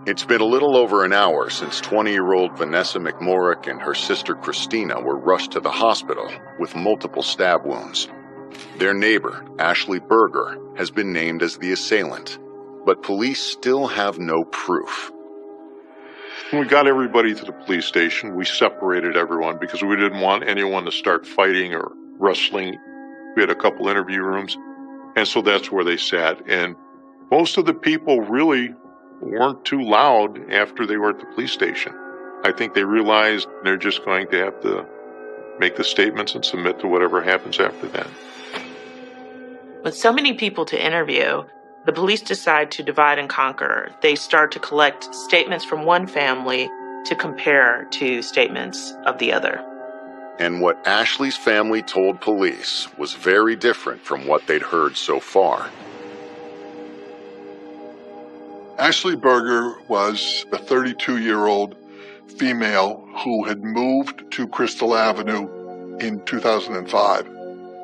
It's been a little over an hour since 20-year-old Vanessa McMorrick and her sister Christina were rushed to the hospital with multiple stab wounds. Their neighbor, Ashley Berger, has been named as the assailant, but police still have no proof. When we got everybody to the police station, we separated everyone because we didn't want anyone to start fighting or wrestling. We had a couple interview rooms, and so that's where they sat. And most of the people really weren't too loud after they were at the police station. I think they realized they're just going to have to make the statements and submit to whatever happens after that. With so many people to interview, the police decide to divide and conquer. They start to collect statements from one family to compare to statements of the other. And what Ashley's family told police was very different from what they'd heard so far. Ashley Berger was a 32-year-old female who had moved to Crystal Avenue in 2005.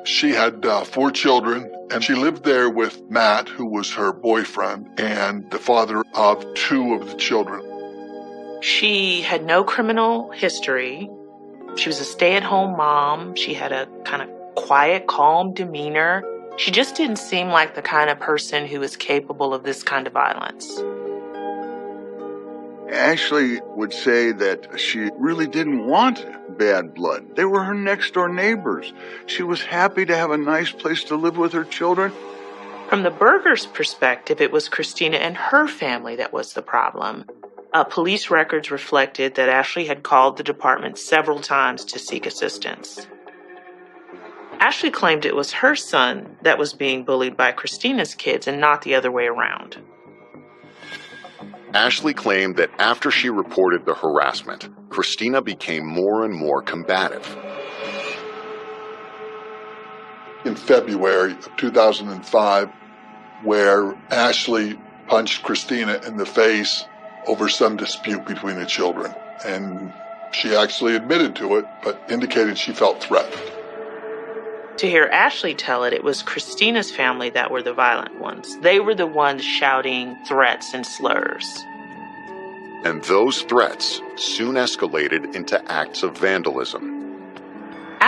She had 4 children, and she lived there with Matt, who was her boyfriend, and the father of 2 of the children. She had no criminal history. She was a stay-at-home mom. She had a kind of quiet, calm demeanor. She just didn't seem like the kind of person who was capable of this kind of violence. Ashley would say that she really didn't want bad blood. They were her next-door neighbors. She was happy to have a nice place to live with her children. From the Berger's perspective, it was Christina and her family that was the problem. Police records reflected that Ashley had called the department several times to seek assistance. Ashley claimed it was her son that was being bullied by Christina's kids and not the other way around. Ashley claimed that after she reported the harassment, Christina became more and more combative. In February of 2005, where Ashley punched Christina in the face over some dispute between the children. And she actually admitted to it, but indicated she felt threatened. To hear Ashley tell it, it was Christina's family that were the violent ones. They were the ones shouting threats and slurs. And those threats soon escalated into acts of vandalism.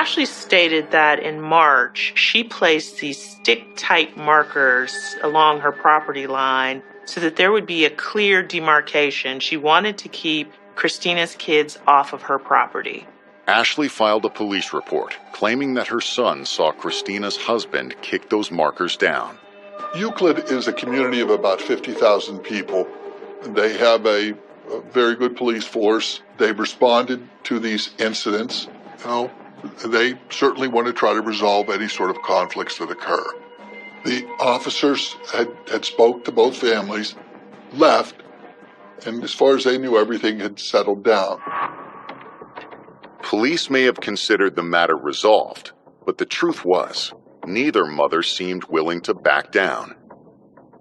Ashley stated that in March, she placed these stick-type markers along her property line so that there would be a clear demarcation. She wanted to keep Christina's kids off of her property. Ashley filed a police report claiming that her son saw Christina's husband kick those markers down. Euclid is a community of about 50,000 people. They have a very good police force. They've responded to these incidents. They certainly want to try to resolve any sort of conflicts that occur. The officers had spoke to both families, left, and as far as they knew, everything had settled down. Police may have considered the matter resolved, but the truth was, neither mother seemed willing to back down.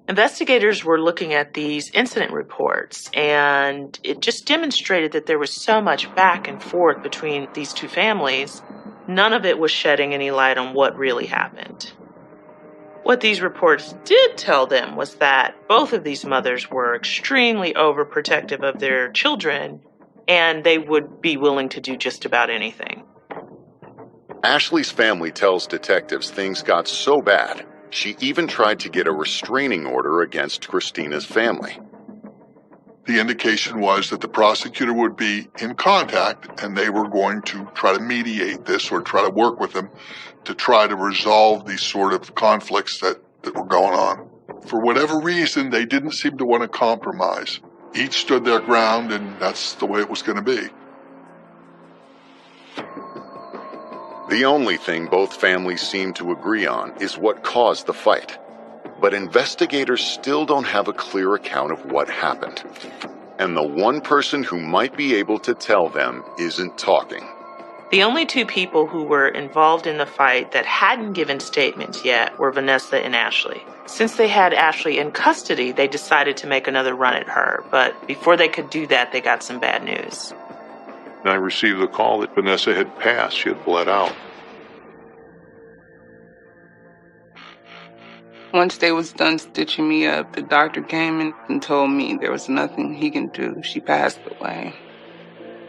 Investigators were looking at these incident reports, and it just demonstrated that there was so much back and forth between these two families. None of it was shedding any light on what really happened. What these reports did tell them was that both of these mothers were extremely overprotective of their children, and they would be willing to do just about anything. Ashley's family tells detectives things got so bad, she even tried to get a restraining order against Christina's family. The indication was that the prosecutor would be in contact and they were going to try to mediate this or try to work with them to try to resolve these sort of conflicts that were going on. For whatever reason, they didn't seem to want to compromise. Each stood their ground, and that's the way it was going to be. The only thing both families seem to agree on is what caused the fight. But investigators still don't have a clear account of what happened. And the one person who might be able to tell them isn't talking. The only two people who were involved in the fight that hadn't given statements yet were Vanessa and Ashley. Since they had Ashley in custody, they decided to make another run at her. But before they could do that, they got some bad news. And I received the call that Vanessa had passed. She had bled out. Once they was done stitching me up, the doctor came in and told me there was nothing he can do. She passed away.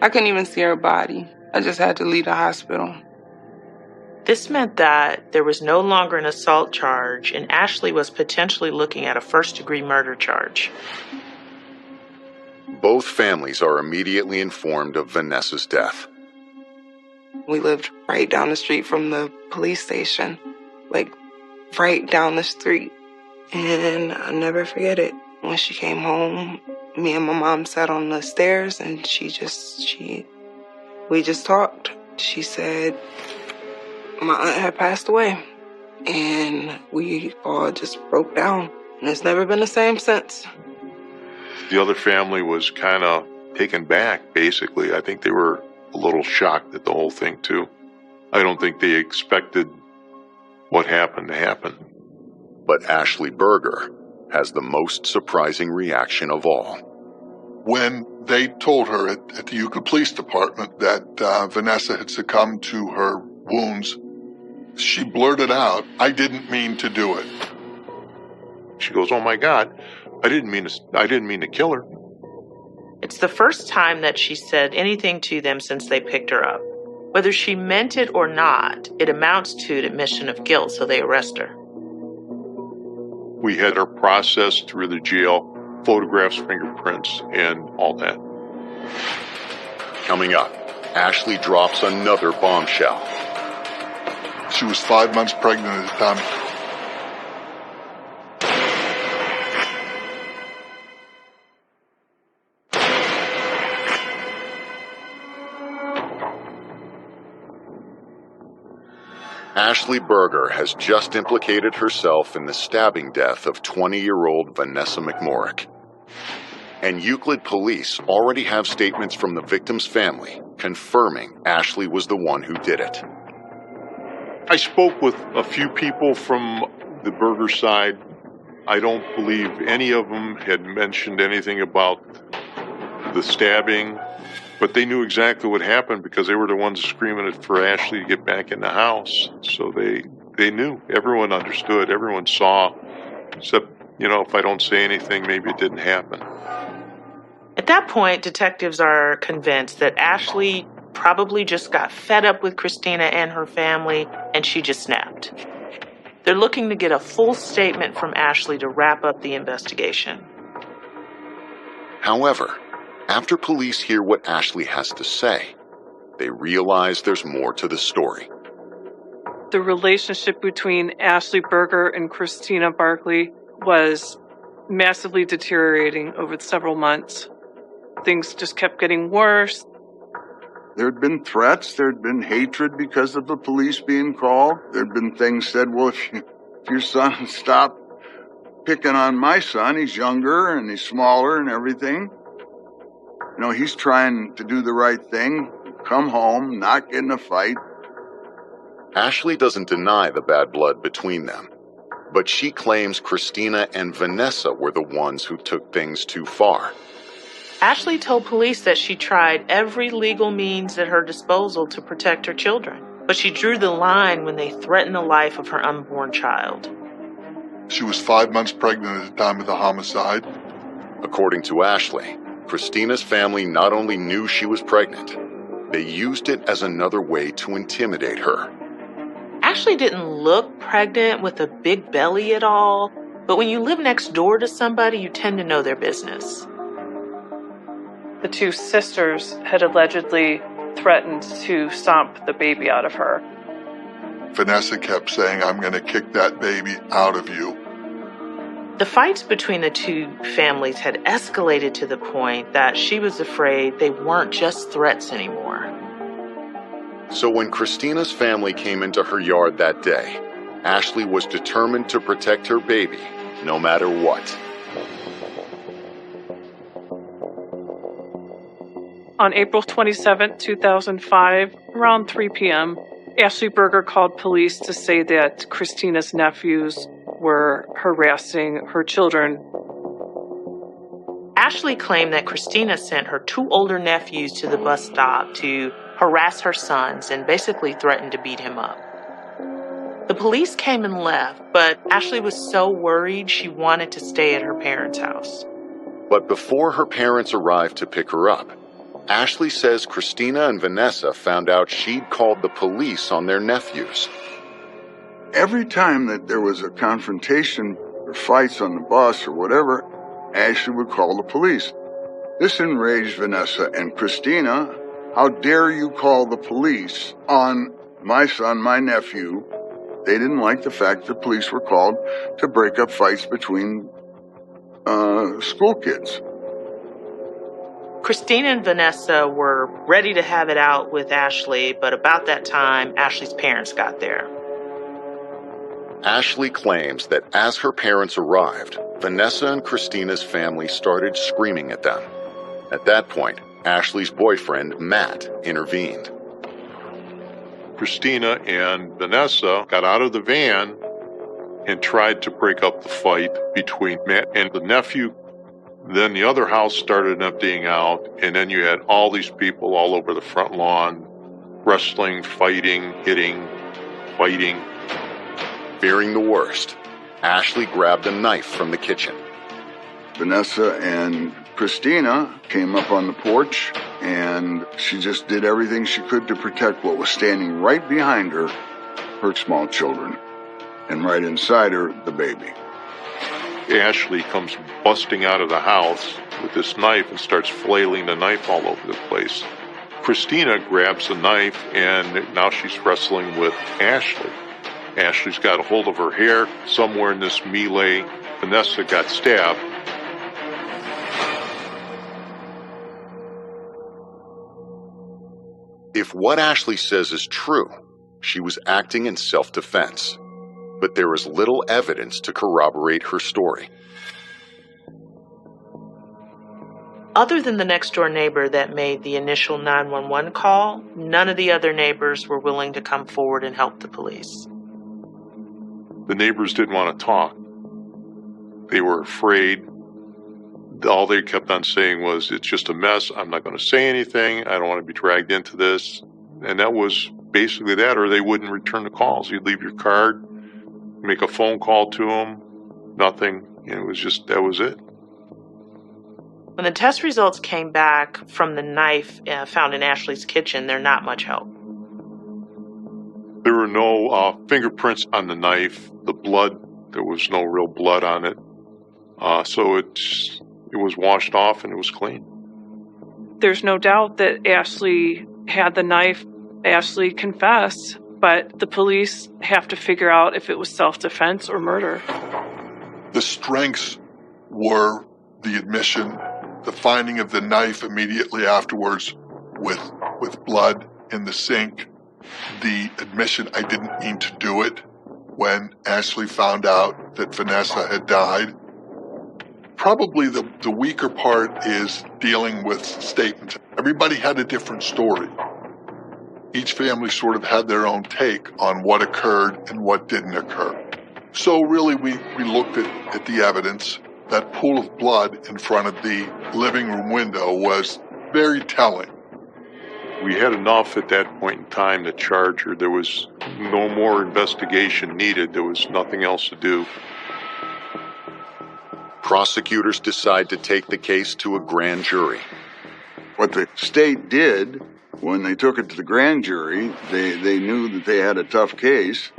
I couldn't even see her body. I just had to leave the hospital. This meant that there was no longer an assault charge, and Ashley was potentially looking at a first-degree murder charge. Both families are immediately informed of Vanessa's death. We lived right down the street from the police station, like right down the street. And I'll never forget it. When she came home, me and my mom sat on the stairs and we just talked. She said my aunt had passed away, and we all just broke down. And it's never been the same since. The other family was kind of taken back, basically. I think they were a little shocked at the whole thing, too. I don't think they expected what happened to happen. But Ashley Berger has the most surprising reaction of all. When they told her at the Euclid Police Department that Vanessa had succumbed to her wounds, she blurted out, "I didn't mean to do it." She goes, "Oh my God, I didn't mean to kill her." It's the first time that she said anything to them since they picked her up. Whether she meant it or not, it amounts to an admission of guilt, so they arrest her. We had her processed through the jail, photographs, fingerprints, and all that. Coming up, Ashley drops another bombshell. She was 5 months pregnant at the time. Ashley Berger has just implicated herself in the stabbing death of 20-year-old Vanessa McMorrick. And Euclid police already have statements from the victim's family confirming Ashley was the one who did it. I spoke with a few people from the Berger side. I don't believe any of them had mentioned anything about the stabbing, but they knew exactly what happened because they were the ones screaming for Ashley to get back in the house. So they knew. Everyone understood. Everyone saw. Except, if I don't say anything, maybe it didn't happen. At that point, detectives are convinced that Ashley probably just got fed up with Christina and her family, and she just snapped. They're looking to get a full statement from Ashley to wrap up the investigation. However, after police hear what Ashley has to say, they realize there's more to the story. The relationship between Ashley Berger and Christina Barkley was massively deteriorating over several months. Things just kept getting worse. There'd been threats, there'd been hatred because of the police being called. There'd been things said, well, if your son stopped picking on my son, he's younger and he's smaller and everything. You know, he's trying to do the right thing, come home, not get in a fight. Ashley doesn't deny the bad blood between them, but she claims Christina and Vanessa were the ones who took things too far. Ashley told police that she tried every legal means at her disposal to protect her children, but she drew the line when they threatened the life of her unborn child. She was 5 months pregnant at the time of the homicide. According to Ashley, Christina's family not only knew she was pregnant, they used it as another way to intimidate her. Ashley didn't look pregnant with a big belly at all, but when you live next door to somebody, you tend to know their business. The two sisters had allegedly threatened to stomp the baby out of her. Vanessa kept saying, I'm going to kick that baby out of you. The fights between the two families had escalated to the point that she was afraid they weren't just threats anymore. So when Christina's family came into her yard that day, Ashley was determined to protect her baby, no matter what. On April 27, 2005, around 3 p.m., Ashley Berger called police to say that Christina's nephews were harassing her children. Ashley claimed that Christina sent her two older nephews to the bus stop to harass her sons and basically threatened to beat him up. The police came and left, but Ashley was so worried she wanted to stay at her parents' house. But before her parents arrived to pick her up, Ashley says Christina and Vanessa found out she'd called the police on their nephews. Every time that there was a confrontation or fights on the bus or whatever, Ashley would call the police. This enraged Vanessa and Christina. How dare you call the police on my son, my nephew? They didn't like the fact that police were called to break up fights between school kids. Christina and Vanessa were ready to have it out with Ashley, but about that time, Ashley's parents got there. Ashley claims that as her parents arrived, Vanessa and Christina's family started screaming at them. At that point, Ashley's boyfriend, Matt, intervened. Christina and Vanessa got out of the van and tried to break up the fight between Matt and the nephew. Then the other house started emptying out, and then you had all these people all over the front lawn, wrestling, fighting, hitting, fighting. Fearing the worst, Ashley grabbed a knife from the kitchen. Vanessa and Christina came up on the porch, and she just did everything she could to protect what was standing right behind her, her small children, and right inside her, the baby. Ashley comes busting out of the house with this knife and starts flailing the knife all over the place. Christina grabs the knife, and now she's wrestling with Ashley. Ashley's got a hold of her hair. Somewhere in this melee, Vanessa got stabbed. If what Ashley says is true, she was acting in self-defense. But there is little evidence to corroborate her story. Other than the next-door neighbor that made the initial 911 call, none of the other neighbors were willing to come forward and help the police. The neighbors didn't want to talk. They were afraid. All they kept on saying was, it's just a mess. I'm not going to say anything. I don't want to be dragged into this. And that was basically that, or they wouldn't return the calls. You'd leave your card, make a phone call to them, nothing. And it was just, that was it. When the test results came back from the knife found in Ashley's kitchen, they're not much help. There were no fingerprints on the knife. The blood, there was no real blood on it. So it was washed off and it was clean. There's no doubt that Ashley had the knife. Ashley confessed, but the police have to figure out if it was self-defense or murder. The strengths were the admission, the finding of the knife immediately afterwards with blood in the sink, the admission I didn't mean to do it when Ashley found out that Vanessa had died. Probably the weaker part is dealing with statements. Everybody had a different story. Each family sort of had their own take on what occurred and what didn't occur. So really we looked at the evidence. That pool of blood in front of the living room window was very telling. We had enough at that point in time to charge her. There was no more investigation needed. There was nothing else to do. Prosecutors decide to take the case to a grand jury. What the state did when they took it to the grand jury, they knew that they had a tough case,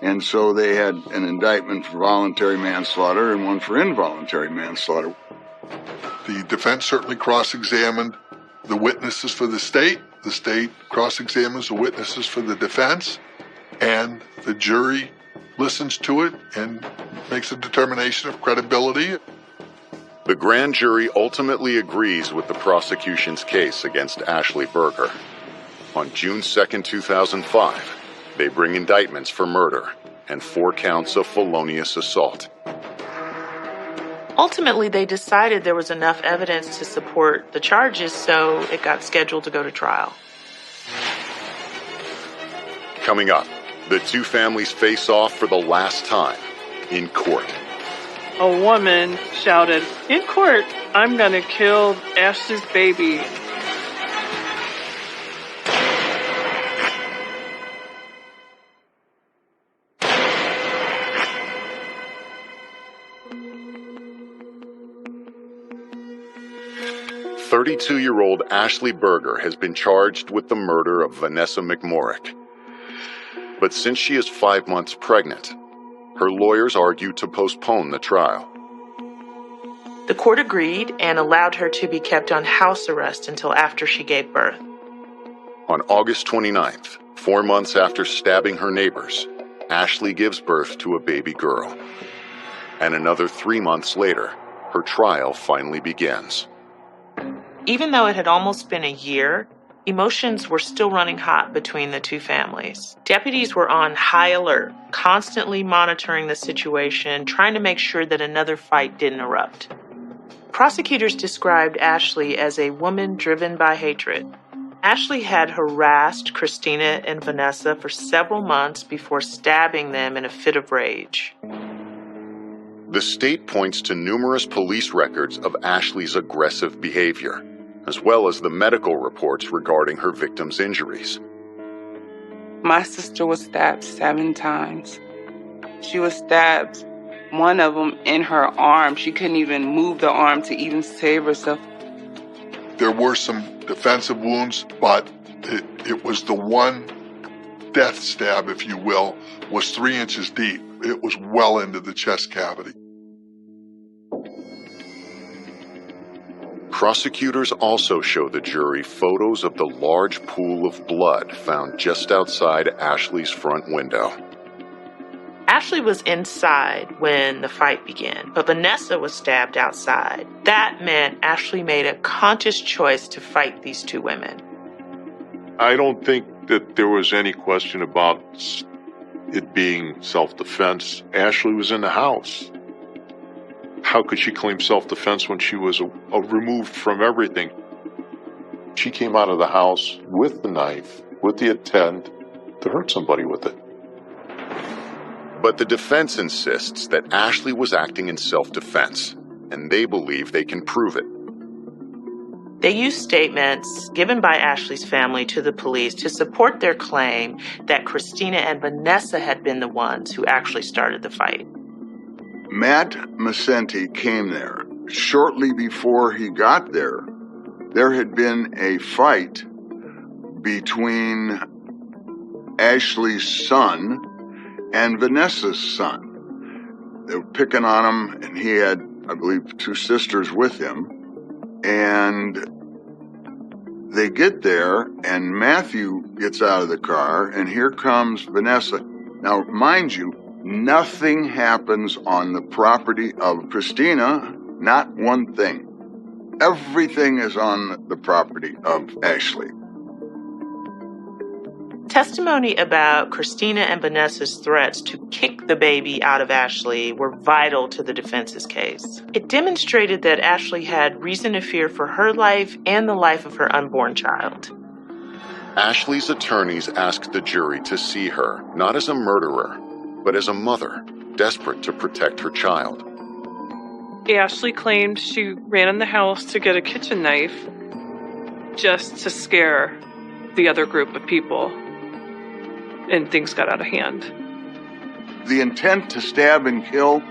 and so they had an indictment for voluntary manslaughter and one for involuntary manslaughter. The defense certainly cross-examined the witnesses for the state cross-examines the witnesses for the defense, and the jury listens to it and makes a determination of credibility. The grand jury ultimately agrees with the prosecution's case against Ashley Berger. On June 2nd, 2005, they bring indictments for murder and 4 counts of felonious assault. Ultimately, they decided there was enough evidence to support the charges, so it got scheduled to go to trial. Coming up, the two families face off for the last time in court. A woman shouted, "In court, I'm gonna kill Ashley's baby." "32-year-old Ashley Berger has been charged with the murder of Vanessa McMorrick. But since she is 5 months pregnant, her lawyers argue to postpone the trial. The court agreed and allowed her to be kept on house arrest until after she gave birth. On August 29th, 4 months after stabbing her neighbors, Ashley gives birth to a baby girl. And another 3 months later, her trial finally begins. Even though it had almost been a year, emotions were still running hot between the two families. Deputies were on high alert, constantly monitoring the situation, trying to make sure that another fight didn't erupt. Prosecutors described Ashley as a woman driven by hatred. Ashley had harassed Christina and Vanessa for several months before stabbing them in a fit of rage. The state points to numerous police records of Ashley's aggressive behavior, as well as the medical reports regarding her victim's injuries. My sister was stabbed 7 times. She was stabbed, one of them in her arm. She couldn't even move the arm to even save herself. There were some defensive wounds, but it was the one death stab, if you will, was 3 inches deep. It was well into the chest cavity. Prosecutors also show the jury photos of the large pool of blood found just outside Ashley's front window. Ashley was inside when the fight began, but Vanessa was stabbed outside. That meant Ashley made a conscious choice to fight these two women. I don't think that there was any question about it being self-defense. Ashley was in the house. How could she claim self-defense when she was removed from everything? She came out of the house with the knife, with the intent to hurt somebody with it. But the defense insists that Ashley was acting in self-defense, and they believe they can prove it. They used statements given by Ashley's family to the police to support their claim that Christina and Vanessa had been the ones who actually started the fight. Matt Macenti came there shortly before he got there, there had been a fight between Ashley's son and Vanessa's son. They were picking on him, and he had, I believe, 2 sisters with him. And they get there, and Matthew gets out of the car, and here comes Vanessa. Now, mind you, nothing happens on the property of Christina, not one thing. Everything is on the property of Ashley. Testimony about Christina and Vanessa's threats to kick the baby out of Ashley were vital to the defense's case. It demonstrated that Ashley had reason to fear for her life and the life of her unborn child. Ashley's attorneys asked the jury to see her not as a murderer, but as a mother, desperate to protect her child. Ashley claimed she ran in the house to get a kitchen knife just to scare the other group of people, and things got out of hand. The intent to stab and kill,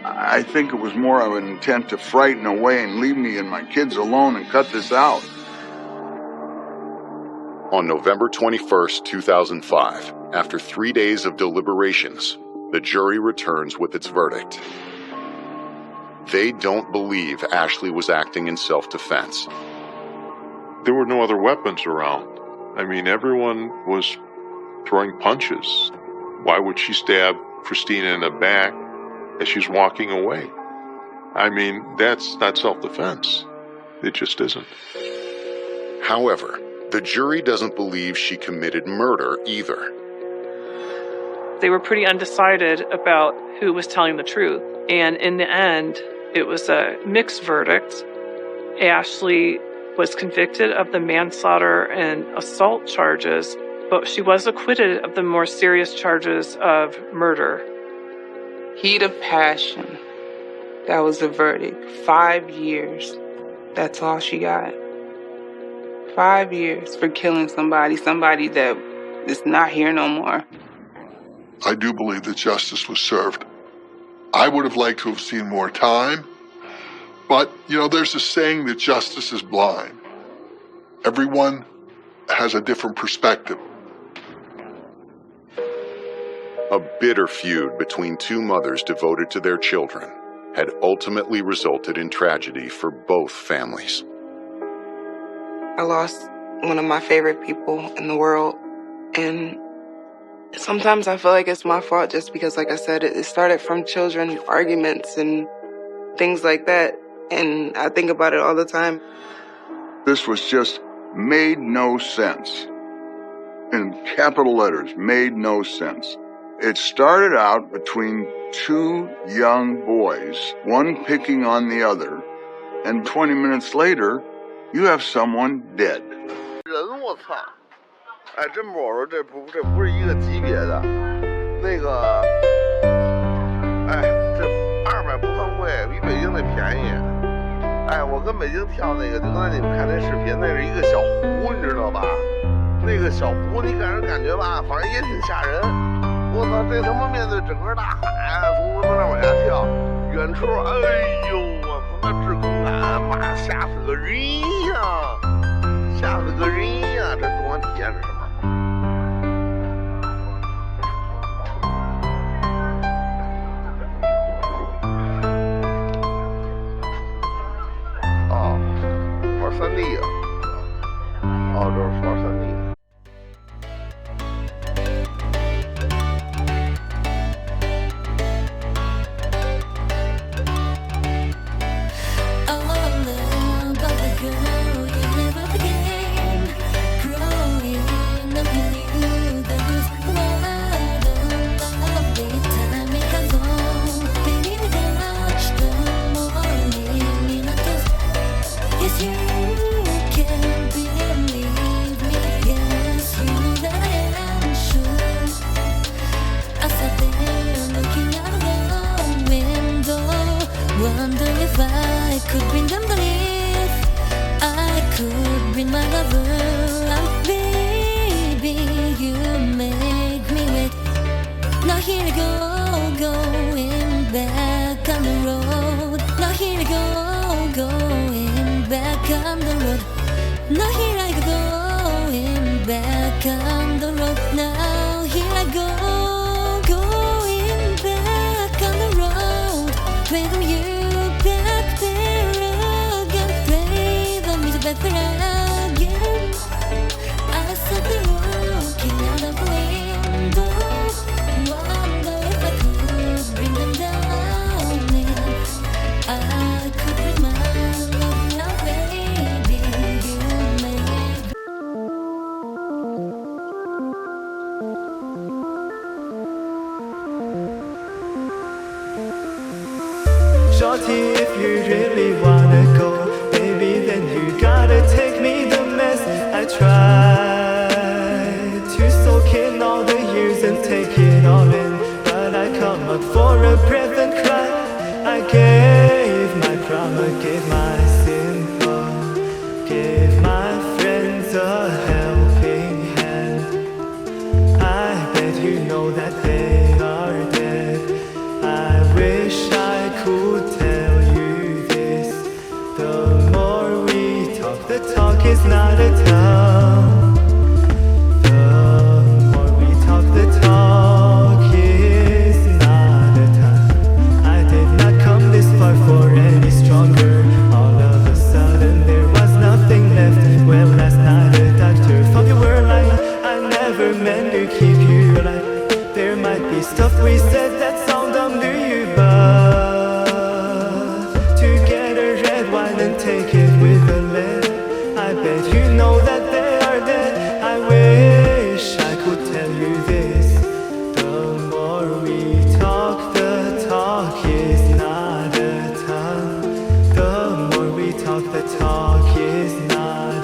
I think it was more of an intent to frighten away and leave me and my kids alone and cut this out. On November 21st, 2005, after 3 days of deliberations, the jury returns with its verdict. They don't believe Ashley was acting in self-defense. There were no other weapons around. I mean, everyone was throwing punches. Why would she stab Christina in the back as she's walking away? I mean, that's not self-defense. It just isn't. However, the jury doesn't believe she committed murder either. They were pretty undecided about who was telling the truth. And in the end, it was a mixed verdict. Ashley was convicted of the manslaughter and assault charges, but she was acquitted of the more serious charges of murder. Heat of passion. That was the verdict. 5 years. That's all she got. 5 years for killing somebody that is not here no more. I do believe that justice was served. I would have liked to have seen more time, but, there's a saying that justice is blind. Everyone has a different perspective. A bitter feud between 2 mothers devoted to their children had ultimately resulted in tragedy for both families. I lost one of my favorite people in the world, and sometimes I feel like it's my fault just because, like I said, it started from children arguments and things like that, and I think about it all the time. This was just made no sense. In capital letters, made no sense. It started out between 2 young boys, one picking on the other, and 20 minutes later, you have someone dead. 人我操！哎，真不我说这不是一个级别的，那个，哎，这200不算贵，比北京那便宜。哎，我跟北京跳那个，就刚才你们看那视频，那是一个小湖，你知道吧？那个小湖，你给人感觉吧，反正也挺吓人。我操，这他妈面对整个大海，从他妈那往下跳，远处，哎呦，我操，那制空感，妈吓死个人呀！吓死个人呀！这主观体验是什么？哦，玩3D 啊！哦，这是玩3D 的。Wonder if I could bring them to live. I could bring my lover. And baby, you make me wait. Now here we go, going back on the road. Now here we go. Now here I go, going back on the road. Now here I go, going back on the road. Welcome you back there again. Play the music back there again. I saw the looking out of the window. Wonder if I could bring them down. If I could bring my love now, baby, you make. Shorty, if you really wanna go, baby, then you gotta take me the mess. I tried to soak in all the years and take it all in, but I come up for a breath and cry. I gave my drama, gave my simple, gave my friends a helping hand. I bet you know that they are dead. I wish I could tell you this. The more we talk, the talk is not a town. The more we talk, the talk is not a town. I did not come this far for any stronger. All of a sudden there was nothing left. Well, last night a doctor thought you were lying. I never meant to keep you alive. There might be stuff we said that sound dumb to you, but to get a red wine and take it with a lead, I bet you know that they are dead. I wish I could tell you this. The more we talk, the talk is not a tongue. The more we talk, the talk is not